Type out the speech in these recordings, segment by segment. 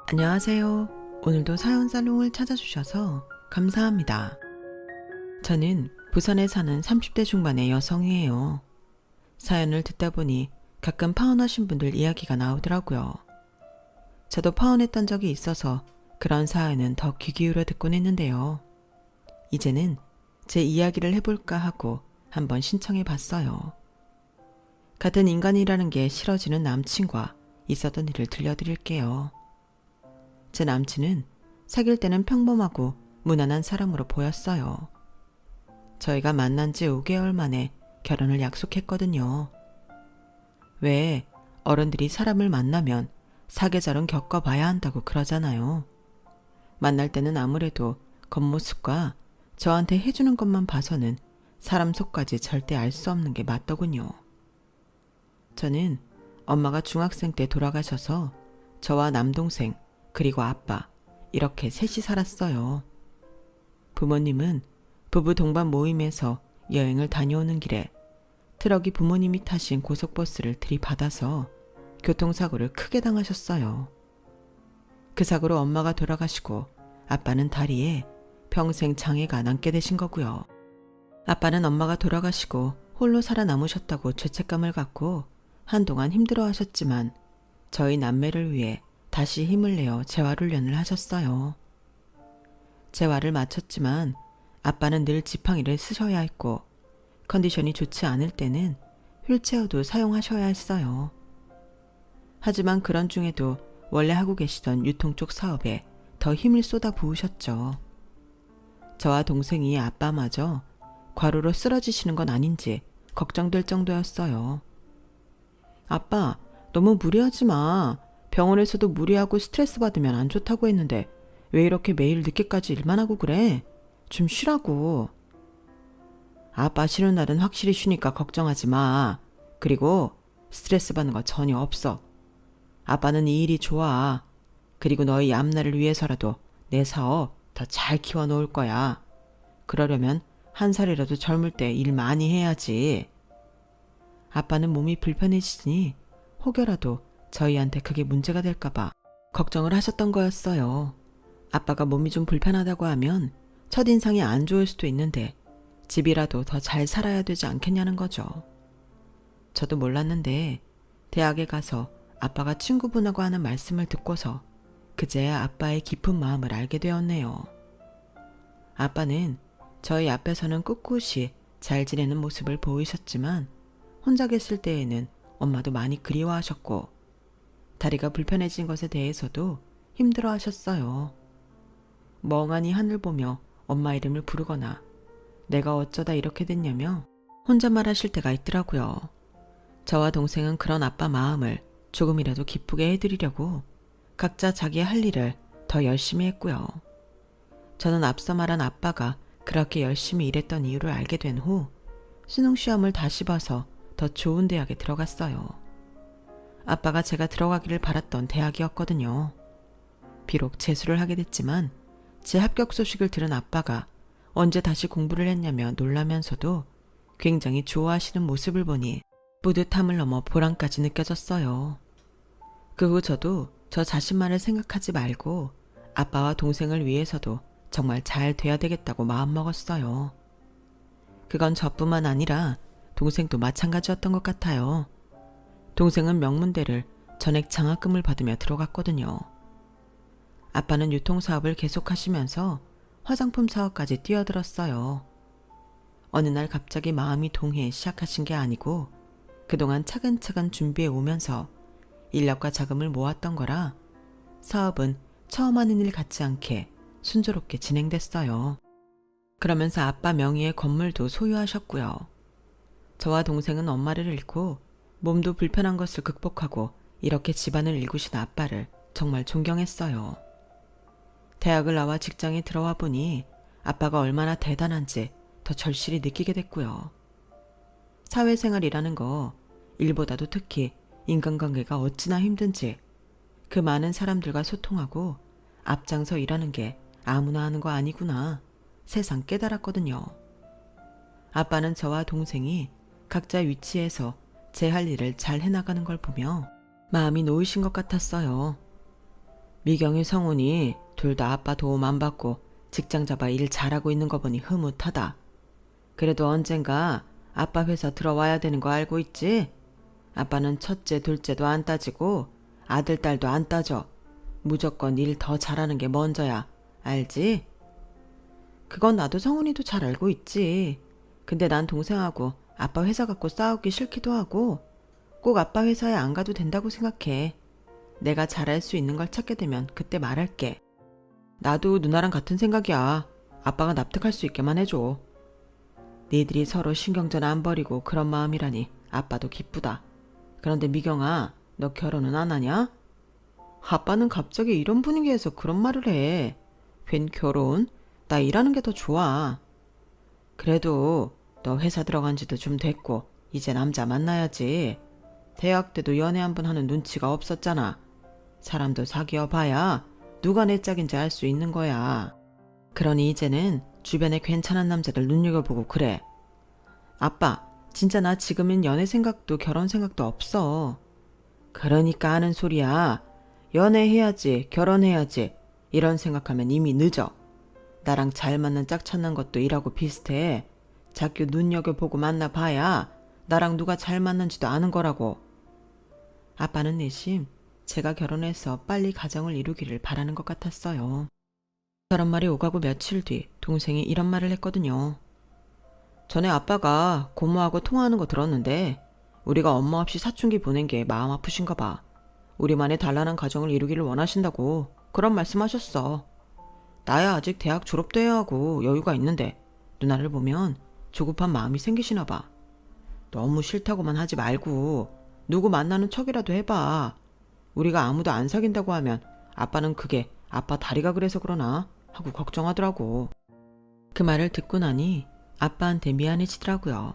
안녕하세요. 오늘도 사연 살롱을 찾아주셔서 감사합니다. 저는 부산에 사는 30대 중반의 여성이에요. 사연을 듣다 보니 가끔 파혼하신 분들 이야기가 나오더라고요. 저도 파혼했던 적이 있어서 그런 사연은 더 귀 기울여 듣곤 했는데요. 이제는 제 이야기를 해볼까 하고 한번 신청해 봤어요. 같은 인간이라는 게 싫어지는 남친과 있었던 일을 들려드릴게요. 제 남친은 사귈 때는 평범하고 무난한 사람으로 보였어요. 저희가 만난 지 5개월 만에 결혼을 약속했거든요. 왜 어른들이 사람을 만나면 사계절은 겪어봐야 한다고 그러잖아요. 만날 때는 아무래도 겉모습과 저한테 해주는 것만 봐서는 사람 속까지 절대 알 수 없는 게 맞더군요. 저는 엄마가 중학생 때 돌아가셔서 저와 남동생 그리고 아빠 이렇게 셋이 살았어요. 부모님은 부부 동반 모임에서 여행을 다녀오는 길에 트럭이 부모님이 타신 고속버스를 들이받아서 교통사고를 크게 당하셨어요. 그 사고로 엄마가 돌아가시고 아빠는 다리에 평생 장애가 남게 되신 거고요. 아빠는 엄마가 돌아가시고 홀로 살아남으셨다고 죄책감을 갖고 한동안 힘들어하셨지만 저희 남매를 위해 다시 힘을 내어 재활훈련을 하셨어요. 재활을 마쳤지만 아빠는 늘 지팡이를 쓰셔야 했고 컨디션이 좋지 않을 때는 휠체어도 사용하셔야 했어요. 하지만 그런 중에도 원래 하고 계시던 유통 쪽 사업에 더 힘을 쏟아 부으셨죠. 저와 동생이 아빠마저 과로로 쓰러지시는 건 아닌지 걱정될 정도였어요. 아빠, 너무 무리하지 마. 병원에서도 무리하고 스트레스 받으면 안 좋다고 했는데 왜 이렇게 매일 늦게까지 일만 하고 그래? 좀 쉬라고. 아빠 쉬는 날은 확실히 쉬니까 걱정하지 마. 그리고 스트레스 받는 거 전혀 없어. 아빠는 이 일이 좋아. 그리고 너희 앞날을 위해서라도 내 사업 더 잘 키워놓을 거야. 그러려면 한 살이라도 젊을 때 일 많이 해야지. 아빠는 몸이 불편해지니 혹여라도 저희한테 그게 문제가 될까봐 걱정을 하셨던 거였어요. 아빠가 몸이 좀 불편하다고 하면 첫인상이 안 좋을 수도 있는데 집이라도 더 잘 살아야 되지 않겠냐는 거죠. 저도 몰랐는데 대학에 가서 아빠가 친구분하고 하는 말씀을 듣고서 그제야 아빠의 깊은 마음을 알게 되었네요. 아빠는 저희 앞에서는 꿋꿋이 잘 지내는 모습을 보이셨지만 혼자 계실 때에는 엄마도 많이 그리워하셨고 다리가 불편해진 것에 대해서도 힘들어 하셨어요. 멍하니 하늘 보며 엄마 이름을 부르거나 내가 어쩌다 이렇게 됐냐며 혼잣말 하실 때가 있더라고요. 저와 동생은 그런 아빠 마음을 조금이라도 기쁘게 해드리려고 각자 자기의 할 일을 더 열심히 했고요. 저는 앞서 말한 아빠가 그렇게 열심히 일했던 이유를 알게 된 후 수능시험을 다시 봐서 더 좋은 대학에 들어갔어요. 아빠가 제가 들어가기를 바랐던 대학이었거든요. 비록 재수를 하게 됐지만 제 합격 소식을 들은 아빠가 언제 다시 공부를 했냐며 놀라면서도 굉장히 좋아하시는 모습을 보니 뿌듯함을 넘어 보람까지 느껴졌어요. 그 후 저도 저 자신만을 생각하지 말고 아빠와 동생을 위해서도 정말 잘 돼야 되겠다고 마음먹었어요. 그건 저뿐만 아니라 동생도 마찬가지였던 것 같아요. 동생은 명문대를 전액 장학금을 받으며 들어갔거든요. 아빠는 유통사업을 계속하시면서 화장품 사업까지 뛰어들었어요. 어느 날 갑자기 마음이 동해 시작하신 게 아니고 그동안 차근차근 준비해 오면서 인력과 자금을 모았던 거라 사업은 처음 하는 일 같지 않게 순조롭게 진행됐어요. 그러면서 아빠 명의의 건물도 소유하셨고요. 저와 동생은 엄마를 잃고 몸도 불편한 것을 극복하고 이렇게 집안을 일구신 아빠를 정말 존경했어요. 대학을 나와 직장에 들어와 보니 아빠가 얼마나 대단한지 더 절실히 느끼게 됐고요. 사회생활이라는 거 일보다도 특히 인간관계가 어찌나 힘든지 그 많은 사람들과 소통하고 앞장서 일하는 게 아무나 하는 거 아니구나 새삼 깨달았거든요. 아빠는 저와 동생이 각자 위치에서 제 할 일을 잘 해나가는 걸 보며 마음이 놓이신 것 같았어요. 미경이 성훈이 둘 다 아빠 도움 안 받고 직장 잡아 일 잘하고 있는 거 보니 흐뭇하다. 그래도 언젠가 아빠 회사 들어와야 되는 거 알고 있지? 아빠는 첫째, 둘째도 안 따지고 아들, 딸도 안 따져. 무조건 일 더 잘하는 게 먼저야. 알지? 그건 나도 성훈이도 잘 알고 있지. 근데 난 동생하고 아빠 회사 갖고 싸우기 싫기도 하고 꼭 아빠 회사에 안 가도 된다고 생각해. 내가 잘할 수 있는 걸 찾게 되면 그때 말할게. 나도 누나랑 같은 생각이야. 아빠가 납득할 수 있게만 해줘. 니들이 서로 신경전 안 버리고 그런 마음이라니 아빠도 기쁘다. 그런데 미경아, 너 결혼은 안 하냐? 아빠는 갑자기 이런 분위기에서 그런 말을 해. 웬 결혼? 나 일하는 게 더 좋아. 그래도 너 회사 들어간 지도 좀 됐고 이제 남자 만나야지. 대학 때도 연애 한 번 하는 눈치가 없었잖아. 사람도 사귀어 봐야 누가 내 짝인지 알 수 있는 거야. 그러니 이제는 주변에 괜찮은 남자들 눈여겨보고 그래. 아빠, 진짜 나 지금은 연애 생각도 결혼 생각도 없어. 그러니까 하는 소리야. 연애해야지, 결혼해야지. 이런 생각하면 이미 늦어. 나랑 잘 맞는 짝 찾는 것도 일하고 비슷해. 자꾸 눈여겨보고 만나봐야 나랑 누가 잘 맞는지도 아는 거라고. 아빠는 내심 제가 결혼해서 빨리 가정을 이루기를 바라는 것 같았어요. 저런 말이 오가고 며칠 뒤 동생이 이런 말을 했거든요. 전에 아빠가 고모하고 통화하는 거 들었는데 우리가 엄마 없이 사춘기 보낸 게 마음 아프신가 봐. 우리만의 단란한 가정을 이루기를 원하신다고 그런 말씀하셨어. 나야 아직 대학 졸업도 해야 하고 여유가 있는데 누나를 보면 조급한 마음이 생기시나 봐. 너무 싫다고만 하지 말고 누구 만나는 척이라도 해봐. 우리가 아무도 안 사귄다고 하면 아빠는 그게 아빠 다리가 그래서 그러나 하고 걱정하더라고. 그 말을 듣고 나니 아빠한테 미안해지더라고요.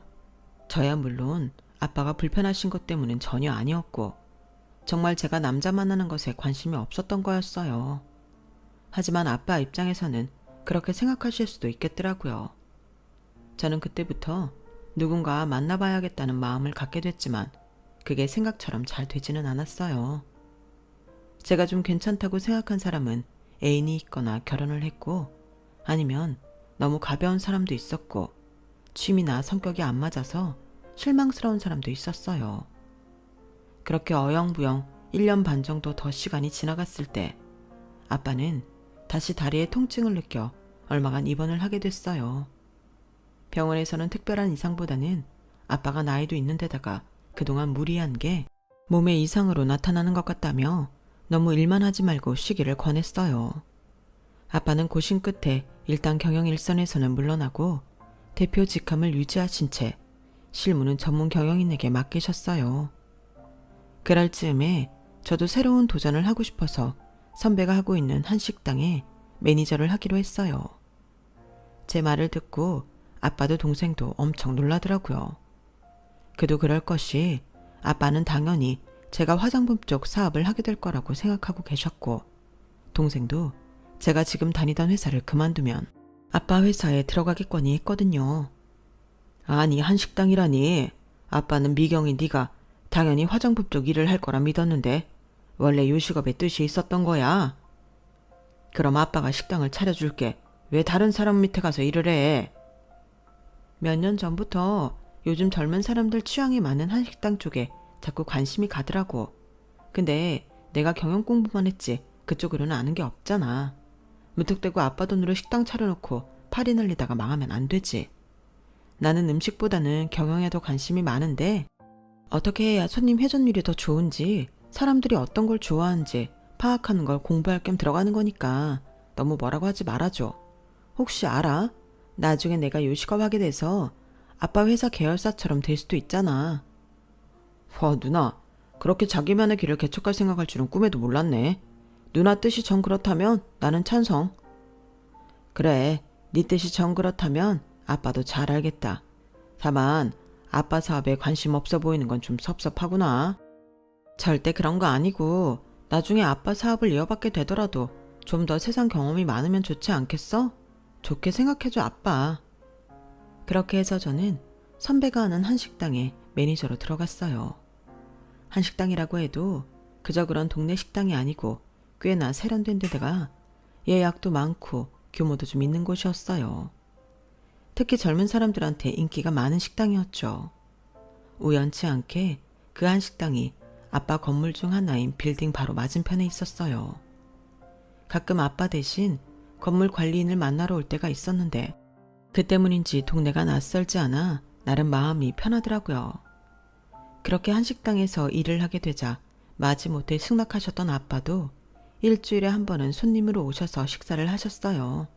저야 물론 아빠가 불편하신 것 때문은 전혀 아니었고 정말 제가 남자 만나는 것에 관심이 없었던 거였어요. 하지만 아빠 입장에서는 그렇게 생각하실 수도 있겠더라고요. 저는 그때부터 누군가 만나봐야겠다는 마음을 갖게 됐지만 그게 생각처럼 잘 되지는 않았어요. 제가 좀 괜찮다고 생각한 사람은 애인이 있거나 결혼을 했고 아니면 너무 가벼운 사람도 있었고 취미나 성격이 안 맞아서 실망스러운 사람도 있었어요. 그렇게 어영부영 1년 반 정도 더 시간이 지나갔을 때 아빠는 다시 다리에 통증을 느껴 얼마간 입원을 하게 됐어요. 병원에서는 특별한 이상보다는 아빠가 나이도 있는 데다가 그동안 무리한 게 몸의 이상으로 나타나는 것 같다며 너무 일만 하지 말고 쉬기를 권했어요. 아빠는 고심 끝에 일단 경영 일선에서는 물러나고 대표 직함을 유지하신 채 실무는 전문 경영인에게 맡기셨어요. 그럴 즈음에 저도 새로운 도전을 하고 싶어서 선배가 하고 있는 한 식당에 매니저를 하기로 했어요. 제 말을 듣고 아빠도 동생도 엄청 놀라더라고요. 그도 그럴 것이 아빠는 당연히 제가 화장품 쪽 사업을 하게 될 거라고 생각하고 계셨고 동생도 제가 지금 다니던 회사를 그만두면 아빠 회사에 들어가겠거니 했거든요. 아니 한식당이라니. 아빠는 미경이 네가 당연히 화장품 쪽 일을 할 거라 믿었는데 원래 요식업의 뜻이 있었던 거야. 그럼 아빠가 식당을 차려줄게. 왜 다른 사람 밑에 가서 일을 해? 몇 년 전부터 요즘 젊은 사람들 취향이 많은 한식당 쪽에 자꾸 관심이 가더라고. 근데 내가 경영 공부만 했지 그쪽으로는 아는 게 없잖아. 무턱대고 아빠 돈으로 식당 차려놓고 파리 날리다가 망하면 안 되지. 나는 음식보다는 경영에 더 관심이 많은데 어떻게 해야 손님 회전율이 더 좋은지 사람들이 어떤 걸 좋아하는지 파악하는 걸 공부할 겸 들어가는 거니까 너무 뭐라고 하지 말아줘. 혹시 알아? 나중에 내가 요식업 하게 돼서 아빠 회사 계열사처럼 될 수도 있잖아. 와 누나, 그렇게 자기만의 길을 개척할 생각할 줄은 꿈에도 몰랐네. 누나 뜻이 정 그렇다면 나는 찬성. 그래, 네 뜻이 정 그렇다면 아빠도 잘 알겠다. 다만 아빠 사업에 관심 없어 보이는 건 좀 섭섭하구나. 절대 그런 거 아니고 나중에 아빠 사업을 이어받게 되더라도 좀 더 세상 경험이 많으면 좋지 않겠어? 좋게 생각해줘 아빠. 그렇게 해서 저는 선배가 하는 한식당에 매니저로 들어갔어요. 한식당이라고 해도 그저 그런 동네 식당이 아니고 꽤나 세련된 데다가 예약도 많고 규모도 좀 있는 곳이었어요. 특히 젊은 사람들한테 인기가 많은 식당이었죠. 우연치 않게 그 한 식당이 아빠 건물 중 하나인 빌딩 바로 맞은편에 있었어요. 가끔 아빠 대신 건물 관리인을 만나러 올 때가 있었는데 그 때문인지 동네가 낯설지 않아 나름 마음이 편하더라고요. 그렇게 한 식당에서 일을 하게 되자 마지못해 승낙하셨던 아빠도 일주일에 한 번은 손님으로 오셔서 식사를 하셨어요.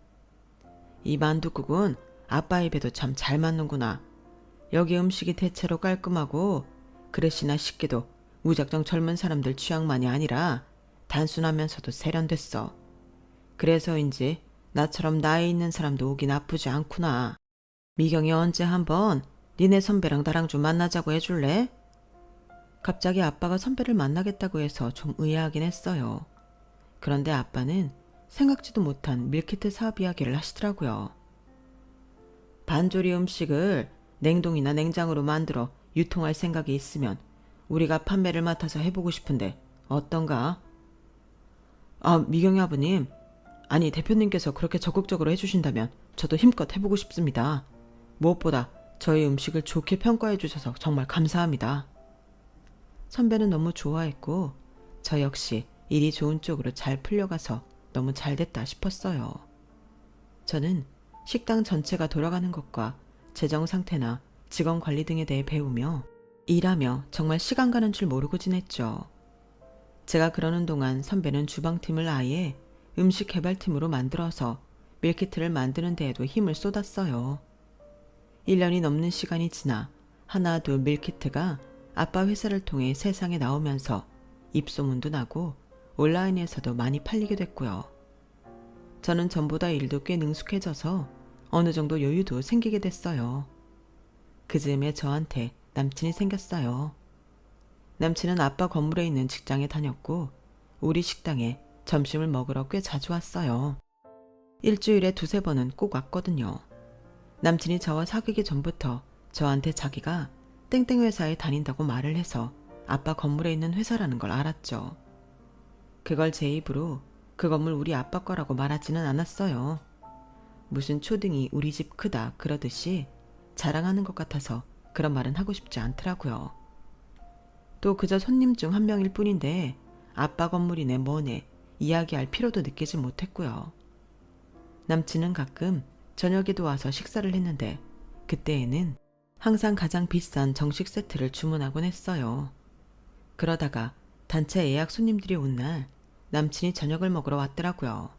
이 만둣국은 아빠 입에도 참 잘 맞는구나. 여기 음식이 대체로 깔끔하고 그릇이나 식기도 무작정 젊은 사람들 취향만이 아니라 단순하면서도 세련됐어. 그래서인지 나처럼 나이 있는 사람도 오기 나쁘지 않구나. 미경이 언제 한번 니네 선배랑 나랑 좀 만나자고 해줄래? 갑자기 아빠가 선배를 만나겠다고 해서 좀 의아하긴 했어요. 그런데 아빠는 생각지도 못한 밀키트 사업 이야기를 하시더라고요. 반조리 음식을 냉동이나 냉장으로 만들어 유통할 생각이 있으면 우리가 판매를 맡아서 해보고 싶은데 어떤가? 아, 미경이 아버님. 아니, 대표님께서 그렇게 적극적으로 해주신다면 저도 힘껏 해보고 싶습니다. 무엇보다 저희 음식을 좋게 평가해 주셔서 정말 감사합니다. 선배는 너무 좋아했고 저 역시 일이 좋은 쪽으로 잘 풀려가서 너무 잘 됐다 싶었어요. 저는 식당 전체가 돌아가는 것과 재정 상태나 직원 관리 등에 대해 배우며 일하며 정말 시간 가는 줄 모르고 지냈죠. 제가 그러는 동안 선배는 주방팀을 아예 음식 개발팀으로 만들어서 밀키트를 만드는 데에도 힘을 쏟았어요. 1년이 넘는 시간이 지나 하나 둘 밀키트가 아빠 회사를 통해 세상에 나오면서 입소문도 나고 온라인에서도 많이 팔리게 됐고요. 저는 전보다 일도 꽤 능숙해져서 어느 정도 여유도 생기게 됐어요. 그 즈음에 저한테 남친이 생겼어요. 남친은 아빠 건물에 있는 직장에 다녔고 우리 식당에 점심을 먹으러 꽤 자주 왔어요. 일주일에 두세 번은 꼭 왔거든요. 남친이 저와 사귀기 전부터 저한테 자기가 땡땡 회사에 다닌다고 말을 해서 아빠 건물에 있는 회사라는 걸 알았죠. 그걸 제 입으로 그 건물 우리 아빠 거라고 말하지는 않았어요. 무슨 초등이 우리 집 크다 그러듯이 자랑하는 것 같아서 그런 말은 하고 싶지 않더라고요. 또 그저 손님 중 한 명일 뿐인데 아빠 건물이네 뭐네 이야기할 필요도 느끼지 못했고요. 남친은 가끔 저녁에도 와서 식사를 했는데 그때에는 항상 가장 비싼 정식 세트를 주문하곤 했어요. 그러다가 단체 예약 손님들이 온 날 남친이 저녁을 먹으러 왔더라고요.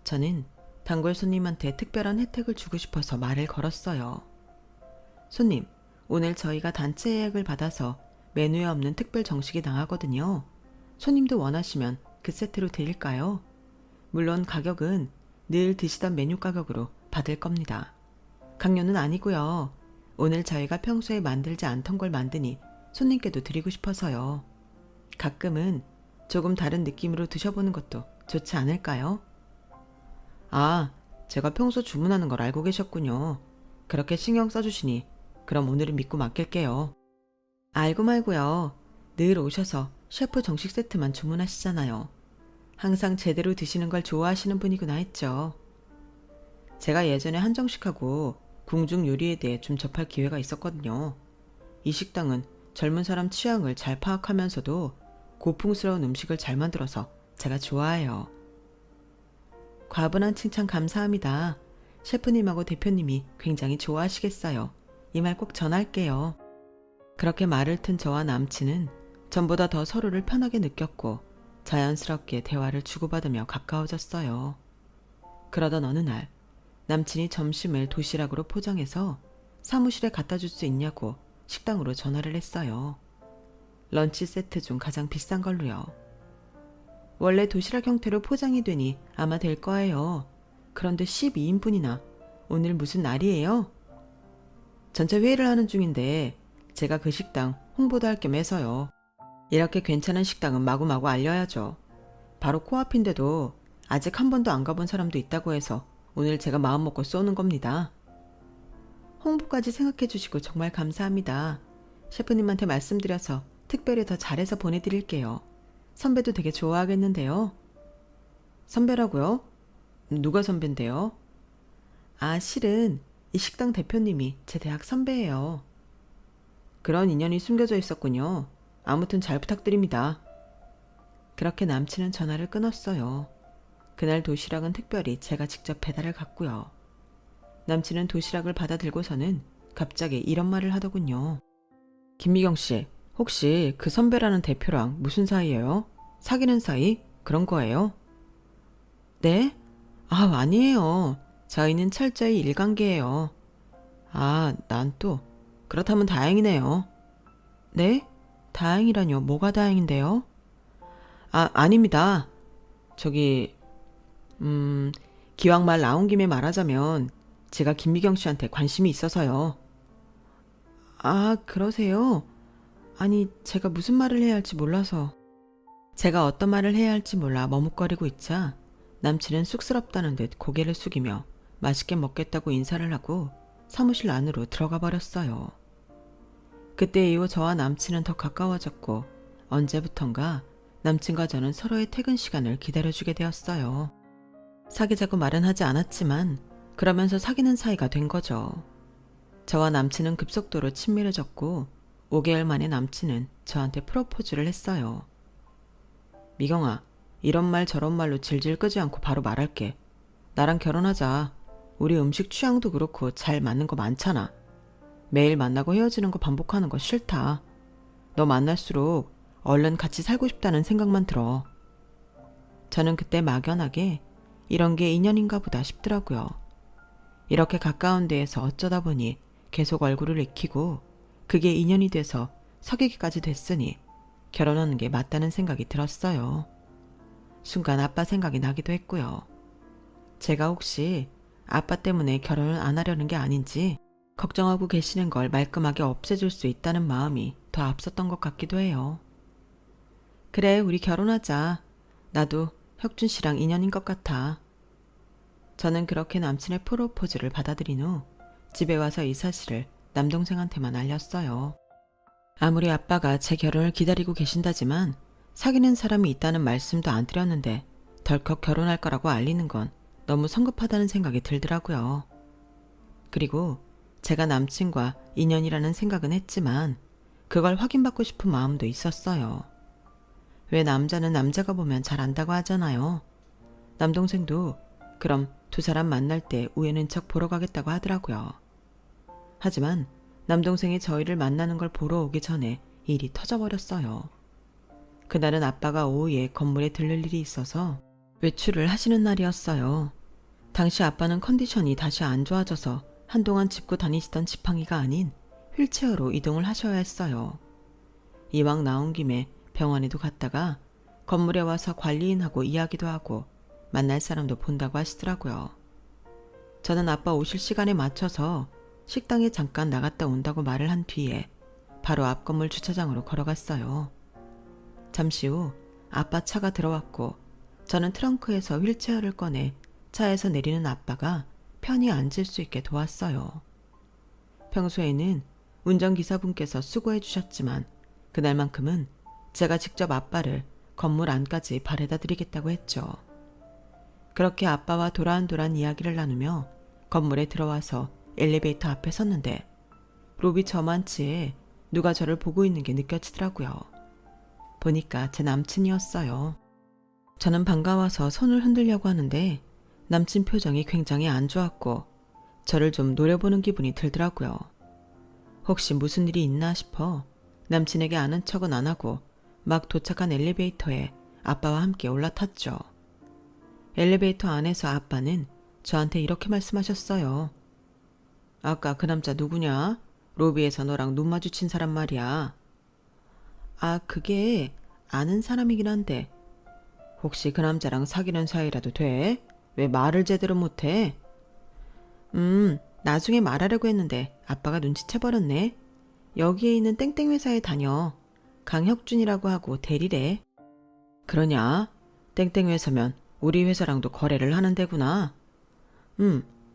저는 단골 손님한테 특별한 혜택을 주고 싶어서 말을 걸었어요. 손님, 오늘 저희가 단체 예약을 받아서 메뉴에 없는 특별 정식이 나가거든요. 손님도 원하시면 그 세트로 드릴까요? 물론 가격은 늘 드시던 메뉴 가격으로 받을 겁니다. 강요는 아니고요. 오늘 저희가 평소에 만들지 않던 걸 만드니 손님께도 드리고 싶어서요. 가끔은 조금 다른 느낌으로 드셔보는 것도 좋지 않을까요? 아, 제가 평소 주문하는 걸 알고 계셨군요. 그렇게 신경 써주시니 그럼 오늘은 믿고 맡길게요. 알고 말고요. 늘 오셔서 셰프 정식 세트만 주문하시잖아요. 항상 제대로 드시는 걸 좋아하시는 분이구나 했죠. 제가 예전에 한정식하고 궁중 요리에 대해 좀 접할 기회가 있었거든요. 이 식당은 젊은 사람 취향을 잘 파악하면서도 고풍스러운 음식을 잘 만들어서 제가 좋아해요. 과분한 칭찬 감사합니다. 셰프님하고 대표님이 굉장히 좋아하시겠어요. 이 말 꼭 전할게요. 그렇게 말을 튼 저와 남친은 전보다 더 서로를 편하게 느꼈고 자연스럽게 대화를 주고받으며 가까워졌어요. 그러던 어느 날 남친이 점심을 도시락으로 포장해서 사무실에 갖다 줄 수 있냐고 식당으로 전화를 했어요. 런치 세트 중 가장 비싼 걸로요. 원래 도시락 형태로 포장이 되니 아마 될 거예요. 그런데 12인분이나 오늘 무슨 날이에요? 전체 회의를 하는 중인데 제가 그 식당 홍보도 할 겸 해서요. 이렇게 괜찮은 식당은 마구마구 알려야죠. 바로 코앞인데도 아직 한 번도 안 가본 사람도 있다고 해서 오늘 제가 마음먹고 쏘는 겁니다. 홍보까지 생각해 주시고 정말 감사합니다. 셰프님한테 말씀드려서 특별히 더 잘해서 보내드릴게요. 선배도 되게 좋아하겠는데요. 선배라고요? 누가 선배인데요? 아, 실은 이 식당 대표님이 제 대학 선배예요. 그런 인연이 숨겨져 있었군요. 아무튼 잘 부탁드립니다. 그렇게 남친은 전화를 끊었어요. 그날 도시락은 특별히 제가 직접 배달을 갔고요. 남친은 도시락을 받아 들고서는 갑자기 이런 말을 하더군요. 김미경 씨, 혹시 그 선배라는 대표랑 무슨 사이예요? 사귀는 사이? 그런 거예요? 네? 아, 아니에요. 저희는 철저히 일관계예요. 아, 난 또. 그렇다면 다행이네요. 네? 다행이라뇨. 뭐가 다행인데요? 아, 아닙니다. 저기, 기왕 말 나온 김에 말하자면 제가 김미경 씨한테 관심이 있어서요. 아, 그러세요? 아니, 제가 무슨 말을 해야 할지 몰라서. 제가 어떤 말을 해야 할지 몰라 머뭇거리고 있자 남친은 쑥스럽다는 듯 고개를 숙이며 맛있게 먹겠다고 인사를 하고 사무실 안으로 들어가 버렸어요. 그때 이후 저와 남친은 더 가까워졌고 언제부턴가 남친과 저는 서로의 퇴근 시간을 기다려주게 되었어요. 사귀자고 말은 하지 않았지만 그러면서 사귀는 사이가 된 거죠. 저와 남친은 급속도로 친밀해졌고 5개월 만에 남친은 저한테 프로포즈를 했어요. 미경아, 이런 말 저런 말로 질질 끄지 않고 바로 말할게. 나랑 결혼하자. 우리 음식 취향도 그렇고 잘 맞는 거 많잖아. 매일 만나고 헤어지는 거 반복하는 거 싫다. 너 만날수록 얼른 같이 살고 싶다는 생각만 들어. 저는 그때 막연하게 이런 게 인연인가 보다 싶더라고요. 이렇게 가까운 데에서 어쩌다 보니 계속 얼굴을 익히고 그게 인연이 돼서 사귀기까지 됐으니 결혼하는 게 맞다는 생각이 들었어요. 순간 아빠 생각이 나기도 했고요. 제가 혹시 아빠 때문에 결혼을 안 하려는 게 아닌지 걱정하고 계시는 걸 말끔하게 없애줄 수 있다는 마음이 더 앞섰던 것 같기도 해요. 그래, 우리 결혼하자. 나도 혁준 씨랑 인연인 것 같아. 저는 그렇게 남친의 프로포즈를 받아들인 후 집에 와서 이 사실을 남동생한테만 알렸어요. 아무리 아빠가 제 결혼을 기다리고 계신다지만 사귀는 사람이 있다는 말씀도 안 드렸는데 덜컥 결혼할 거라고 알리는 건 너무 성급하다는 생각이 들더라고요. 그리고 제가 남친과 인연이라는 생각은 했지만 그걸 확인받고 싶은 마음도 있었어요. 왜 남자는 남자가 보면 잘 안다고 하잖아요. 남동생도 그럼 두 사람 만날 때 우애는 척 보러 가겠다고 하더라고요. 하지만 남동생이 저희를 만나는 걸 보러 오기 전에 일이 터져버렸어요. 그날은 아빠가 오후에 건물에 들를 일이 있어서 외출을 하시는 날이었어요. 당시 아빠는 컨디션이 다시 안 좋아져서 한동안 짚고 다니시던 지팡이가 아닌 휠체어로 이동을 하셔야 했어요. 이왕 나온 김에 병원에도 갔다가 건물에 와서 관리인하고 이야기도 하고 만날 사람도 본다고 하시더라고요. 저는 아빠 오실 시간에 맞춰서 식당에 잠깐 나갔다 온다고 말을 한 뒤에 바로 앞 건물 주차장으로 걸어갔어요. 잠시 후 아빠 차가 들어왔고 저는 트렁크에서 휠체어를 꺼내 차에서 내리는 아빠가 편히 앉을 수 있게 도왔어요. 평소에는 운전기사분께서 수고해 주셨지만 그날만큼은 제가 직접 아빠를 건물 안까지 바래다 드리겠다고 했죠. 그렇게 아빠와 도란도란 이야기를 나누며 건물에 들어와서 엘리베이터 앞에 섰는데 로비 저만치에 누가 저를 보고 있는 게 느껴지더라고요. 보니까 제 남친이었어요. 저는 반가워서 손을 흔들려고 하는데 남친 표정이 굉장히 안 좋았고 저를 좀 노려보는 기분이 들더라고요. 혹시 무슨 일이 있나 싶어 남친에게 아는 척은 안 하고 막 도착한 엘리베이터에 아빠와 함께 올라탔죠. 엘리베이터 안에서 아빠는 저한테 이렇게 말씀하셨어요. 아까 그 남자 누구냐? 로비에서 너랑 눈 마주친 사람 말이야. 아, 그게 아는 사람이긴 한데 혹시 그 남자랑 사귀는 사이라도 돼? 왜 말을 제대로 못해? 나중에 말하려고 했는데 아빠가 눈치채버렸네. 여기에 있는 땡땡 회사에 다녀. 강혁준이라고 하고 대리래. 그러냐? 땡땡 회사면 우리 회사랑도 거래를 하는 데구나.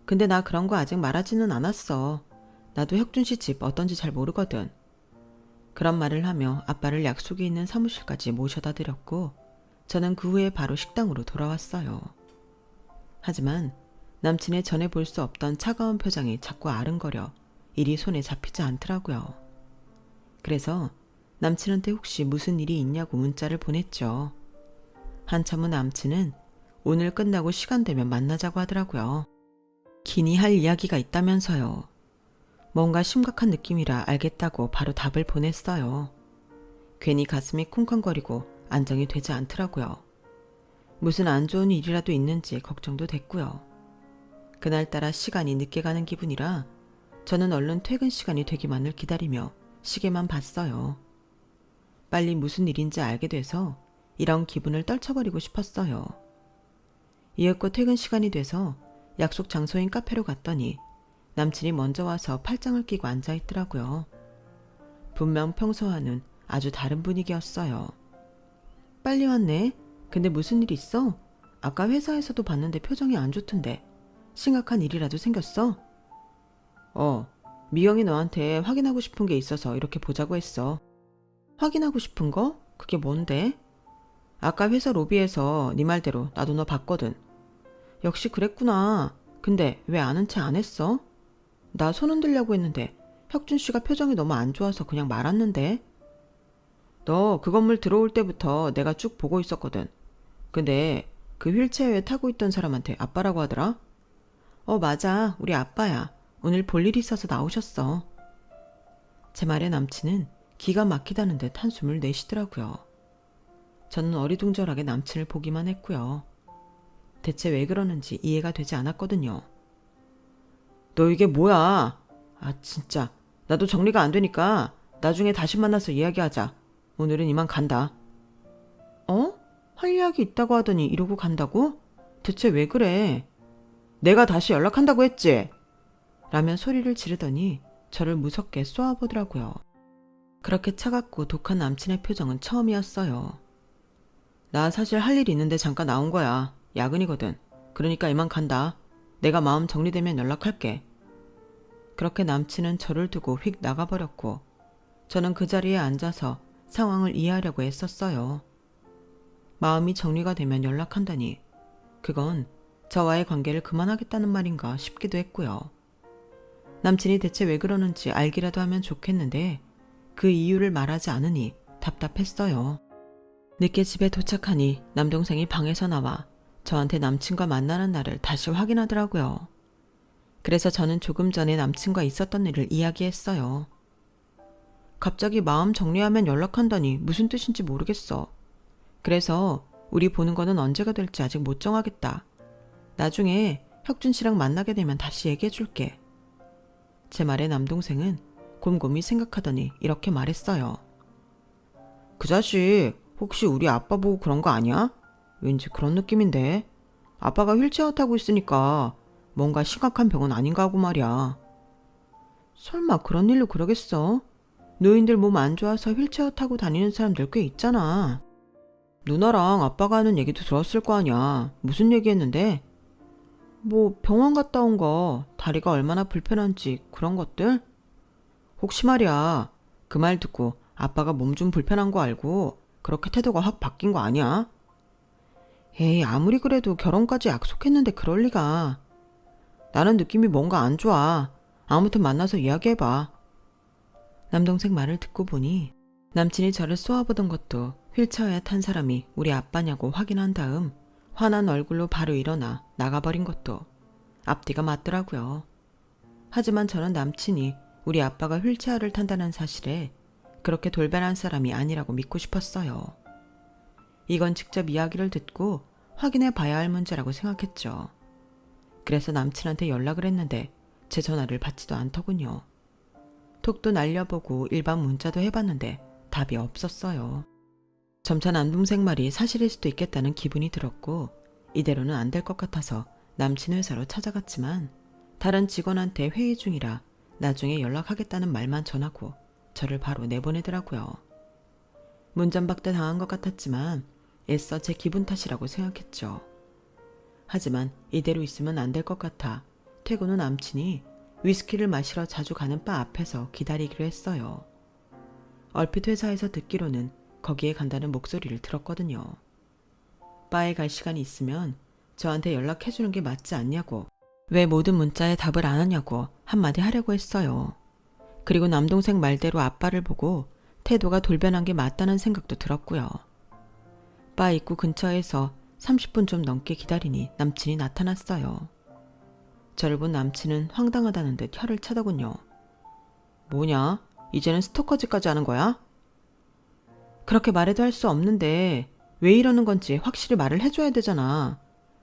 근데 나 그런 거 아직 말하지는 않았어. 나도 혁준 씨 집 어떤지 잘 모르거든. 그런 말을 하며 아빠를 약속이 있는 사무실까지 모셔다 드렸고 저는 그 후에 바로 식당으로 돌아왔어요. 하지만 남친의 전에 볼 수 없던 차가운 표정이 자꾸 아른거려 일이 손에 잡히지 않더라고요. 그래서 남친한테 혹시 무슨 일이 있냐고 문자를 보냈죠. 한참 후 남친은 오늘 끝나고 시간 되면 만나자고 하더라고요. 기니 할 이야기가 있다면서요. 뭔가 심각한 느낌이라 알겠다고 바로 답을 보냈어요. 괜히 가슴이 쿵쾅거리고 안정이 되지 않더라고요. 무슨 안 좋은 일이라도 있는지 걱정도 됐고요. 그날따라 시간이 늦게 가는 기분이라 저는 얼른 퇴근 시간이 되기만을 기다리며 시계만 봤어요. 빨리 무슨 일인지 알게 돼서 이런 기분을 떨쳐버리고 싶었어요. 이윽고 퇴근 시간이 돼서 약속 장소인 카페로 갔더니 남친이 먼저 와서 팔짱을 끼고 앉아있더라고요. 분명 평소와는 아주 다른 분위기였어요. 빨리 왔네. 근데 무슨 일 있어? 아까 회사에서도 봤는데 표정이 안 좋던데. 심각한 일이라도 생겼어? 미영이 너한테 확인하고 싶은 게 있어서 이렇게 보자고 했어. 확인하고 싶은 거? 그게 뭔데? 아까 회사 로비에서 네 말대로 나도 너 봤거든. 역시 그랬구나. 근데 왜 아는 체 안 했어? 나 손 흔들려고 했는데 혁준 씨가 표정이 너무 안 좋아서 그냥 말았는데. 너 그 건물 들어올 때부터 내가 쭉 보고 있었거든. 근데 그 휠체어에 타고 있던 사람한테 아빠라고 하더라? 맞아. 우리 아빠야. 오늘 볼 일이 있어서 나오셨어. 제 말에 남친은 기가 막히다는 듯 한숨을 내쉬더라고요. 저는 어리둥절하게 남친을 보기만 했고요. 대체 왜 그러는지 이해가 되지 않았거든요. 너 이게 뭐야? 진짜. 나도 정리가 안 되니까 나중에 다시 만나서 이야기하자. 오늘은 이만 간다. 할 이야기 있다고 하더니 이러고 간다고? 대체 왜 그래? 내가 다시 연락한다고 했지? 라며 소리를 지르더니 저를 무섭게 쏘아보더라고요. 그렇게 차갑고 독한 남친의 표정은 처음이었어요. 나 사실 할 일이 있는데 잠깐 나온 거야. 야근이거든. 그러니까 이만 간다. 내가 마음 정리되면 연락할게. 그렇게 남친은 저를 두고 휙 나가버렸고 저는 그 자리에 앉아서 상황을 이해하려고 애썼어요. 마음이 정리가 되면 연락한다니 그건 저와의 관계를 그만하겠다는 말인가 싶기도 했고요. 남친이 대체 왜 그러는지 알기라도 하면 좋겠는데 그 이유를 말하지 않으니 답답했어요. 늦게 집에 도착하니 남동생이 방에서 나와 저한테 남친과 만나는 날을 다시 확인하더라고요. 그래서 저는 조금 전에 남친과 있었던 일을 이야기했어요. 갑자기 마음 정리하면 연락한다니 무슨 뜻인지 모르겠어. 그래서 우리 보는 거는 언제가 될지 아직 못 정하겠다. 나중에 혁준 씨랑 만나게 되면 다시 얘기해 줄게. 제 말에 남동생은 곰곰이 생각하더니 이렇게 말했어요. 그 자식 혹시 우리 아빠 보고 그런 거 아니야? 왠지 그런 느낌인데. 아빠가 휠체어 타고 있으니까 뭔가 심각한 병은 아닌가 하고 말이야. 설마 그런 일로 그러겠어? 노인들 몸 안 좋아서 휠체어 타고 다니는 사람들 꽤 있잖아. 누나랑 아빠가 하는 얘기도 들었을 거 아니야. 무슨 얘기했는데? 뭐 병원 갔다 온 거, 다리가 얼마나 불편한지 그런 것들? 혹시 말이야, 그 말 듣고 아빠가 몸 좀 불편한 거 알고 그렇게 태도가 확 바뀐 거 아니야? 에이, 아무리 그래도 결혼까지 약속했는데 그럴 리가. 나는 느낌이 뭔가 안 좋아. 아무튼 만나서 이야기해봐. 남동생 말을 듣고 보니 남친이 저를 쏘아보던 것도 휠체어에 탄 사람이 우리 아빠냐고 확인한 다음 화난 얼굴로 바로 일어나 나가버린 것도 앞뒤가 맞더라고요. 하지만 저는 남친이 우리 아빠가 휠체어를 탄다는 사실에 그렇게 돌변한 사람이 아니라고 믿고 싶었어요. 이건 직접 이야기를 듣고 확인해 봐야 할 문제라고 생각했죠. 그래서 남친한테 연락을 했는데 제 전화를 받지도 않더군요. 톡도 날려보고 일반 문자도 해봤는데 답이 없었어요. 점차 남동생 말이 사실일 수도 있겠다는 기분이 들었고 이대로는 안 될 것 같아서 남친 회사로 찾아갔지만 다른 직원한테 회의 중이라 나중에 연락하겠다는 말만 전하고 저를 바로 내보내더라고요. 문전박대 당한 것 같았지만 애써 제 기분 탓이라고 생각했죠. 하지만 이대로 있으면 안 될 것 같아 퇴근 후 남친이 위스키를 마시러 자주 가는 바 앞에서 기다리기로 했어요. 얼핏 회사에서 듣기로는 거기에 간다는 목소리를 들었거든요. 바에 갈 시간이 있으면 저한테 연락해주는 게 맞지 않냐고, 왜 모든 문자에 답을 안 하냐고 한마디 하려고 했어요. 그리고 남동생 말대로 아빠를 보고 태도가 돌변한 게 맞다는 생각도 들었고요. 바 입구 근처에서 30분 좀 넘게 기다리니 남친이 나타났어요. 저를 본 남친은 황당하다는 듯 혀를 차더군요. 뭐냐? 이제는 스토커즈까지 하는 거야? 그렇게 말해도 할 수 없는데 왜 이러는 건지 확실히 말을 해줘야 되잖아.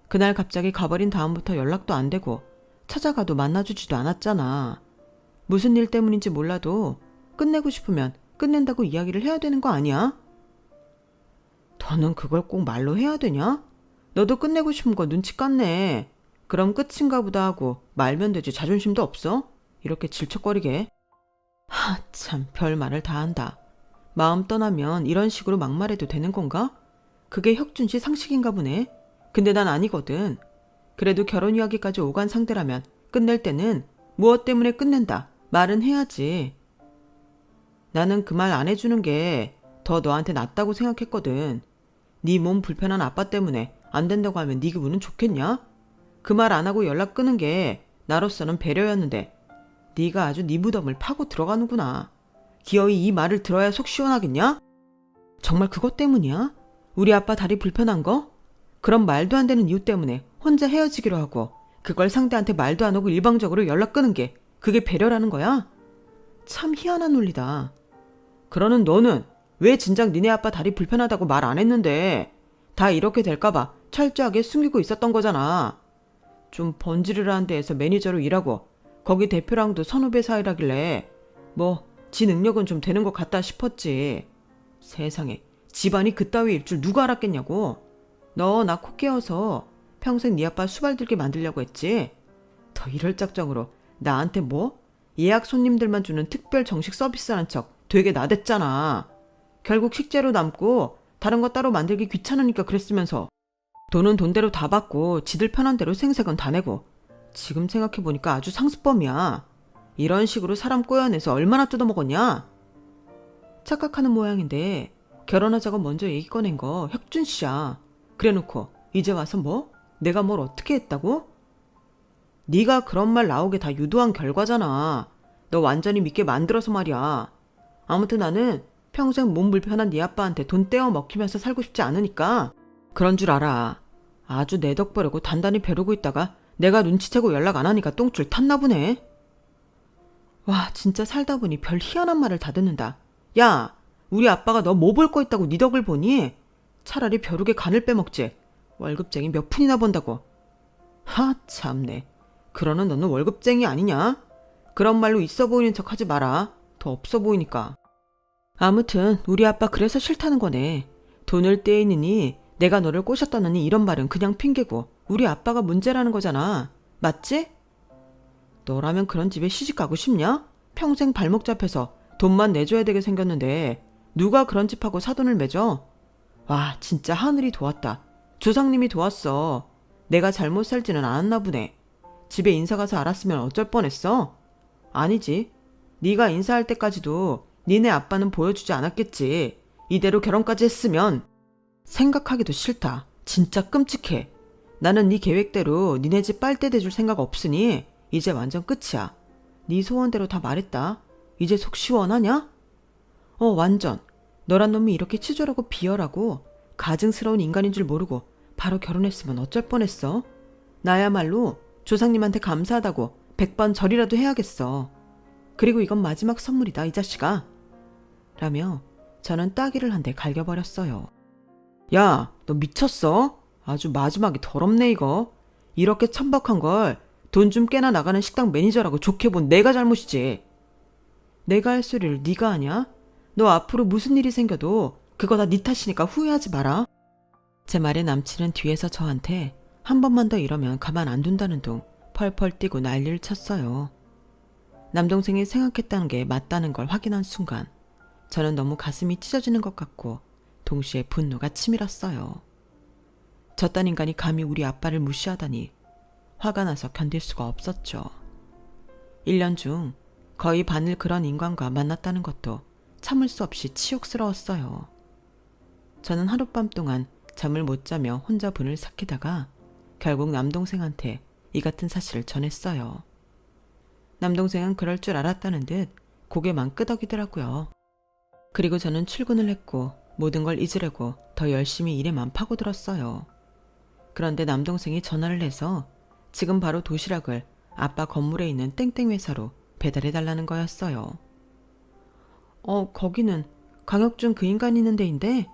그날 갑자기 가버린 다음부터 연락도 안 되고 찾아가도 만나주지도 않았잖아. 무슨 일 때문인지 몰라도 끝내고 싶으면 끝낸다고 이야기를 해야 되는 거 아니야? 너는 그걸 꼭 말로 해야 되냐? 너도 끝내고 싶은 거 눈치 깠네. 그럼 끝인가 보다 하고 말면 되지, 자존심도 없어? 이렇게 질척거리게. 참 별 말을 다 한다. 마음 떠나면 이런 식으로 막말해도 되는 건가? 그게 혁준 씨 상식인가 보네. 근데 난 아니거든. 그래도 결혼 이야기까지 오간 상대라면 끝낼 때는 무엇 때문에 끝낸다 말은 해야지. 나는 그 말 안 해주는 게 더 너한테 낫다고 생각했거든. 네 몸 불편한 아빠 때문에 안 된다고 하면 네 기분은 좋겠냐? 그 말 안 하고 연락 끄는 게 나로서는 배려였는데 네가 아주 네 무덤을 파고 들어가는구나. 기어이 이 말을 들어야 속 시원하겠냐? 정말 그것 때문이야? 우리 아빠 다리 불편한 거? 그럼 말도 안 되는 이유 때문에 혼자 헤어지기로 하고 그걸 상대한테 말도 안 하고 일방적으로 연락 끄는 게 그게 배려라는 거야? 참 희한한 논리다. 그러는 너는 왜 진작 니네 아빠 다리 불편하다고 말 안 했는데 다 이렇게 될까봐 철저하게 숨기고 있었던 거잖아. 좀 번지르르한 데에서 매니저로 일하고 거기 대표랑도 선후배 사이라길래 뭐 지 능력은 좀 되는 것 같다 싶었지. 세상에 집안이 그따위일 줄 누가 알았겠냐고. 너 나 코 깨어서 평생 네 아빠 수발 들게 만들려고 했지. 더 이럴 작정으로 나한테 뭐 예약 손님들만 주는 특별 정식 서비스라는 척 되게 나댔잖아. 결국 식재료 남고 다른 거 따로 만들기 귀찮으니까 그랬으면서 돈은 돈대로 다 받고 지들 편한 대로 생색은 다 내고 지금 생각해보니까 아주 상습범이야. 이런 식으로 사람 꼬여내서 얼마나 뜯어먹었냐? 착각하는 모양인데 결혼하자고 먼저 얘기 꺼낸 거 혁준 씨야. 그래놓고 이제 와서 뭐? 내가 뭘 어떻게 했다고? 네가 그런 말 나오게 다 유도한 결과잖아. 너 완전히 믿게 만들어서 말이야. 아무튼 나는 평생 몸 불편한 네 아빠한테 돈 떼어 먹히면서 살고 싶지 않으니까 그런 줄 알아. 아주 내 덕 보려고 단단히 벼르고 있다가 내가 눈치채고 연락 안 하니까 똥줄 탔나 보네. 와, 진짜 살다 보니 별 희한한 말을 다 듣는다. 야, 우리 아빠가 너 뭐 볼 거 있다고 네 덕을 보니? 차라리 벼룩에 간을 빼먹지. 월급쟁이 몇 푼이나 번다고. 참네. 그러는 너는 월급쟁이 아니냐? 그런 말로 있어 보이는 척 하지 마라. 더 없어 보이니까. 아무튼 우리 아빠 그래서 싫다는 거네. 돈을 떼이느니 내가 너를 꼬셨다느니 이런 말은 그냥 핑계고 우리 아빠가 문제라는 거잖아. 맞지? 너라면 그런 집에 시집 가고 싶냐? 평생 발목 잡혀서 돈만 내줘야 되게 생겼는데 누가 그런 집하고 사돈을 맺어? 와, 진짜 하늘이 도왔다. 조상님이 도왔어. 내가 잘못 살지는 않았나 보네. 집에 인사 가서 알았으면 어쩔 뻔했어? 아니지. 네가 인사할 때까지도 니네 아빠는 보여주지 않았겠지. 이대로 결혼까지 했으면. 생각하기도 싫다. 진짜 끔찍해. 나는 네 계획대로 니네 집 빨대 대줄 생각 없으니 이제 완전 끝이야. 네 소원대로 다 말했다. 이제 속 시원하냐? 완전. 너란 놈이 이렇게 치졸하고 비열하고 가증스러운 인간인 줄 모르고 바로 결혼했으면 어쩔 뻔했어. 나야말로 조상님한테 감사하다고 100번 절이라도 해야겠어. 그리고 이건 마지막 선물이다, 이 자식아. 라며 저는 따귀를 한 대 갈겨버렸어요. 야, 너 미쳤어? 아주 마지막이 더럽네 이거. 이렇게 천박한 걸 돈 좀 깨나 나가는 식당 매니저라고 좋게 본 내가 잘못이지. 내가 할 소리를 네가 하냐? 너 앞으로 무슨 일이 생겨도 그거 다 네 탓이니까 후회하지 마라. 제 말에 남친은 뒤에서 저한테 한 번만 더 이러면 가만 안 둔다는 둥 펄펄 뛰고 난리를 쳤어요. 남동생이 생각했다는 게 맞다는 걸 확인한 순간 저는 너무 가슴이 찢어지는 것 같고 동시에 분노가 치밀었어요. 저딴 인간이 감히 우리 아빠를 무시하다니 화가 나서 견딜 수가 없었죠. 1년 중 거의 반을 그런 인간과 만났다는 것도 참을 수 없이 치욕스러웠어요. 저는 하룻밤 동안 잠을 못 자며 혼자 분을 삭히다가 결국 남동생한테 이 같은 사실을 전했어요. 남동생은 그럴 줄 알았다는 듯 고개만 끄덕이더라고요. 그리고 저는 출근을 했고 모든 걸 잊으려고 더 열심히 일에만 파고들었어요. 그런데 남동생이 전화를 해서 지금 바로 도시락을 아빠 건물에 있는 땡땡 회사로 배달해달라는 거였어요. 거기는 강혁준 그 인간 있는 데인데?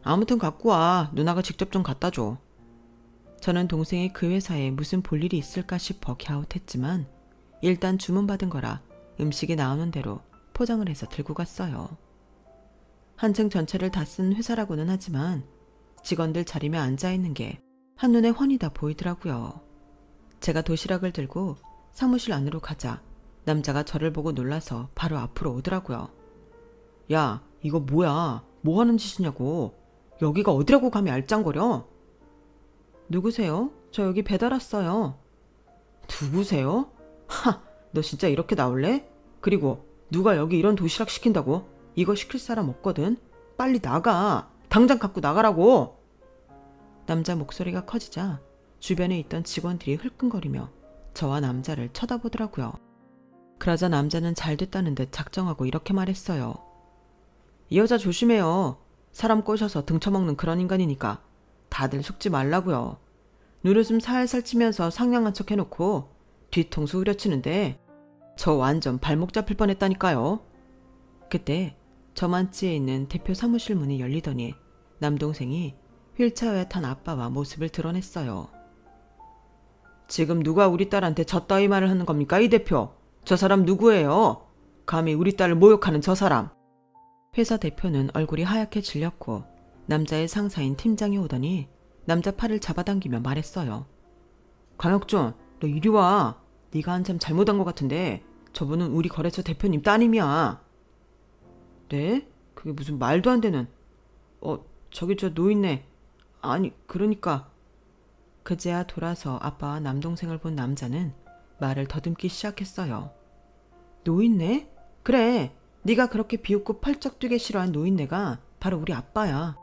아무튼 갖고 와. 누나가 직접 좀 갖다 줘. 저는 동생이 그 회사에 무슨 볼 일이 있을까 싶어 갸웃했지만 일단 주문받은 거라 음식이 나오는 대로 포장을 해서 들고 갔어요. 한층 전체를 다 쓴 회사라고는 하지만 직원들 자리에 앉아있는 게 한눈에 훤히 다 보이더라고요. 제가 도시락을 들고 사무실 안으로 가자 남자가 저를 보고 놀라서 바로 앞으로 오더라고요. 야, 이거 뭐야? 뭐 하는 짓이냐고. 여기가 어디라고 감히 알짱거려? 누구세요? 저 여기 배달 왔어요. 누구세요? 하, 너 진짜 이렇게 나올래? 그리고 누가 여기 이런 도시락 시킨다고? 이거 시킬 사람 없거든. 빨리 나가. 당장 갖고 나가라고. 남자 목소리가 커지자 주변에 있던 직원들이 흘끈거리며 저와 남자를 쳐다보더라고요. 그러자 남자는 잘 됐다는 듯 작정하고 이렇게 말했어요. 이 여자 조심해요. 사람 꼬셔서 등쳐먹는 그런 인간이니까 다들 속지 말라고요. 눈웃음 살살 치면서 상냥한 척 해놓고 뒤통수 후려치는데 저 완전 발목 잡힐 뻔했다니까요. 그때 저만치에 있는 대표 사무실 문이 열리더니 남동생이 휠체어에 탄 아빠와 모습을 드러냈어요. 지금 누가 우리 딸한테 저 따위 말을 하는 겁니까, 이 대표? 저 사람 누구예요? 감히 우리 딸을 모욕하는 저 사람. 회사 대표는 얼굴이 하얗게 질렸고 남자의 상사인 팀장이 오더니 남자 팔을 잡아당기며 말했어요. 강혁준, 너 이리 와. 네가 한참 잘못한 것 같은데 저분은 우리 거래처 대표님 따님이야. 네? 그게 무슨 말도 안 되는. 저기 저 노인네. 아니 그러니까. 그제야 돌아서 아빠와 남동생을 본 남자는 말을 더듬기 시작했어요. 노인네? 그래. 네가 그렇게 비웃고 펄쩍 뛰게 싫어한 노인네가 바로 우리 아빠야.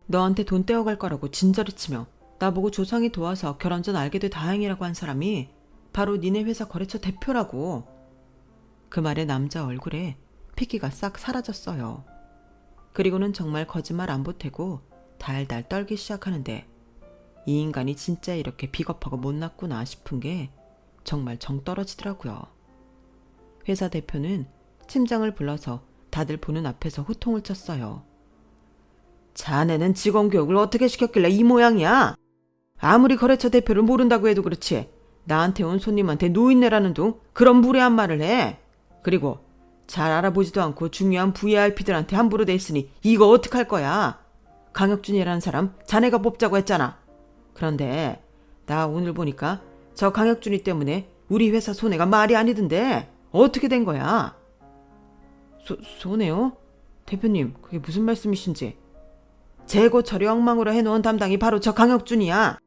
너한테 돈 떼어갈 거라고 진저리 치며 나보고 조상이 도와서 결혼 전 알게 돼 다행이라고 한 사람이 바로 니네 회사 거래처 대표라고. 그 말에 남자 얼굴에 핏기가 싹 사라졌어요. 그리고는 정말 거짓말 안 보태고 달달 떨기 시작하는데 이 인간이 진짜 이렇게 비겁하고 못났구나 싶은 게 정말 정 떨어지더라고요. 회사 대표는 팀장을 불러서 다들 보는 앞에서 호통을 쳤어요. 자네는 직원 교육을 어떻게 시켰길래 이 모양이야? 아무리 거래처 대표를 모른다고 해도 그렇지 나한테 온 손님한테 노인네라는 둥 그런 무례한 말을 해. 그리고 잘 알아보지도 않고 중요한 VIP들한테 함부로 댔으니 이거 어떡할 거야? 강혁준이라는 사람 자네가 뽑자고 했잖아. 그런데 나 오늘 보니까 저 강혁준이 때문에 우리 회사 손해가 말이 아니던데 어떻게 된 거야? 손해요? 대표님 그게 무슨 말씀이신지. 재고 처리 엉망으로 해놓은 담당이 바로 저 강혁준이야.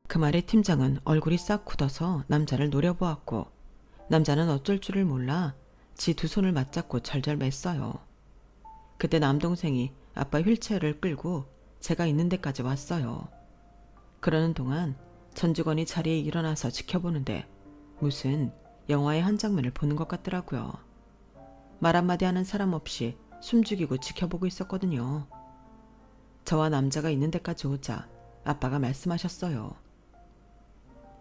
그 말에 팀장은 얼굴이 싹 굳어서 남자를 노려보았고 남자는 어쩔 줄을 몰라 지 두 손을 맞잡고 절절 맸어요. 그때 남동생이 아빠 휠체어를 끌고 제가 있는 데까지 왔어요. 그러는 동안 전 직원이 자리에 일어나서 지켜보는데 무슨 영화의 한 장면을 보는 것 같더라고요. 말 한마디 하는 사람 없이 숨죽이고 지켜보고 있었거든요. 저와 남자가 있는 데까지 오자 아빠가 말씀하셨어요.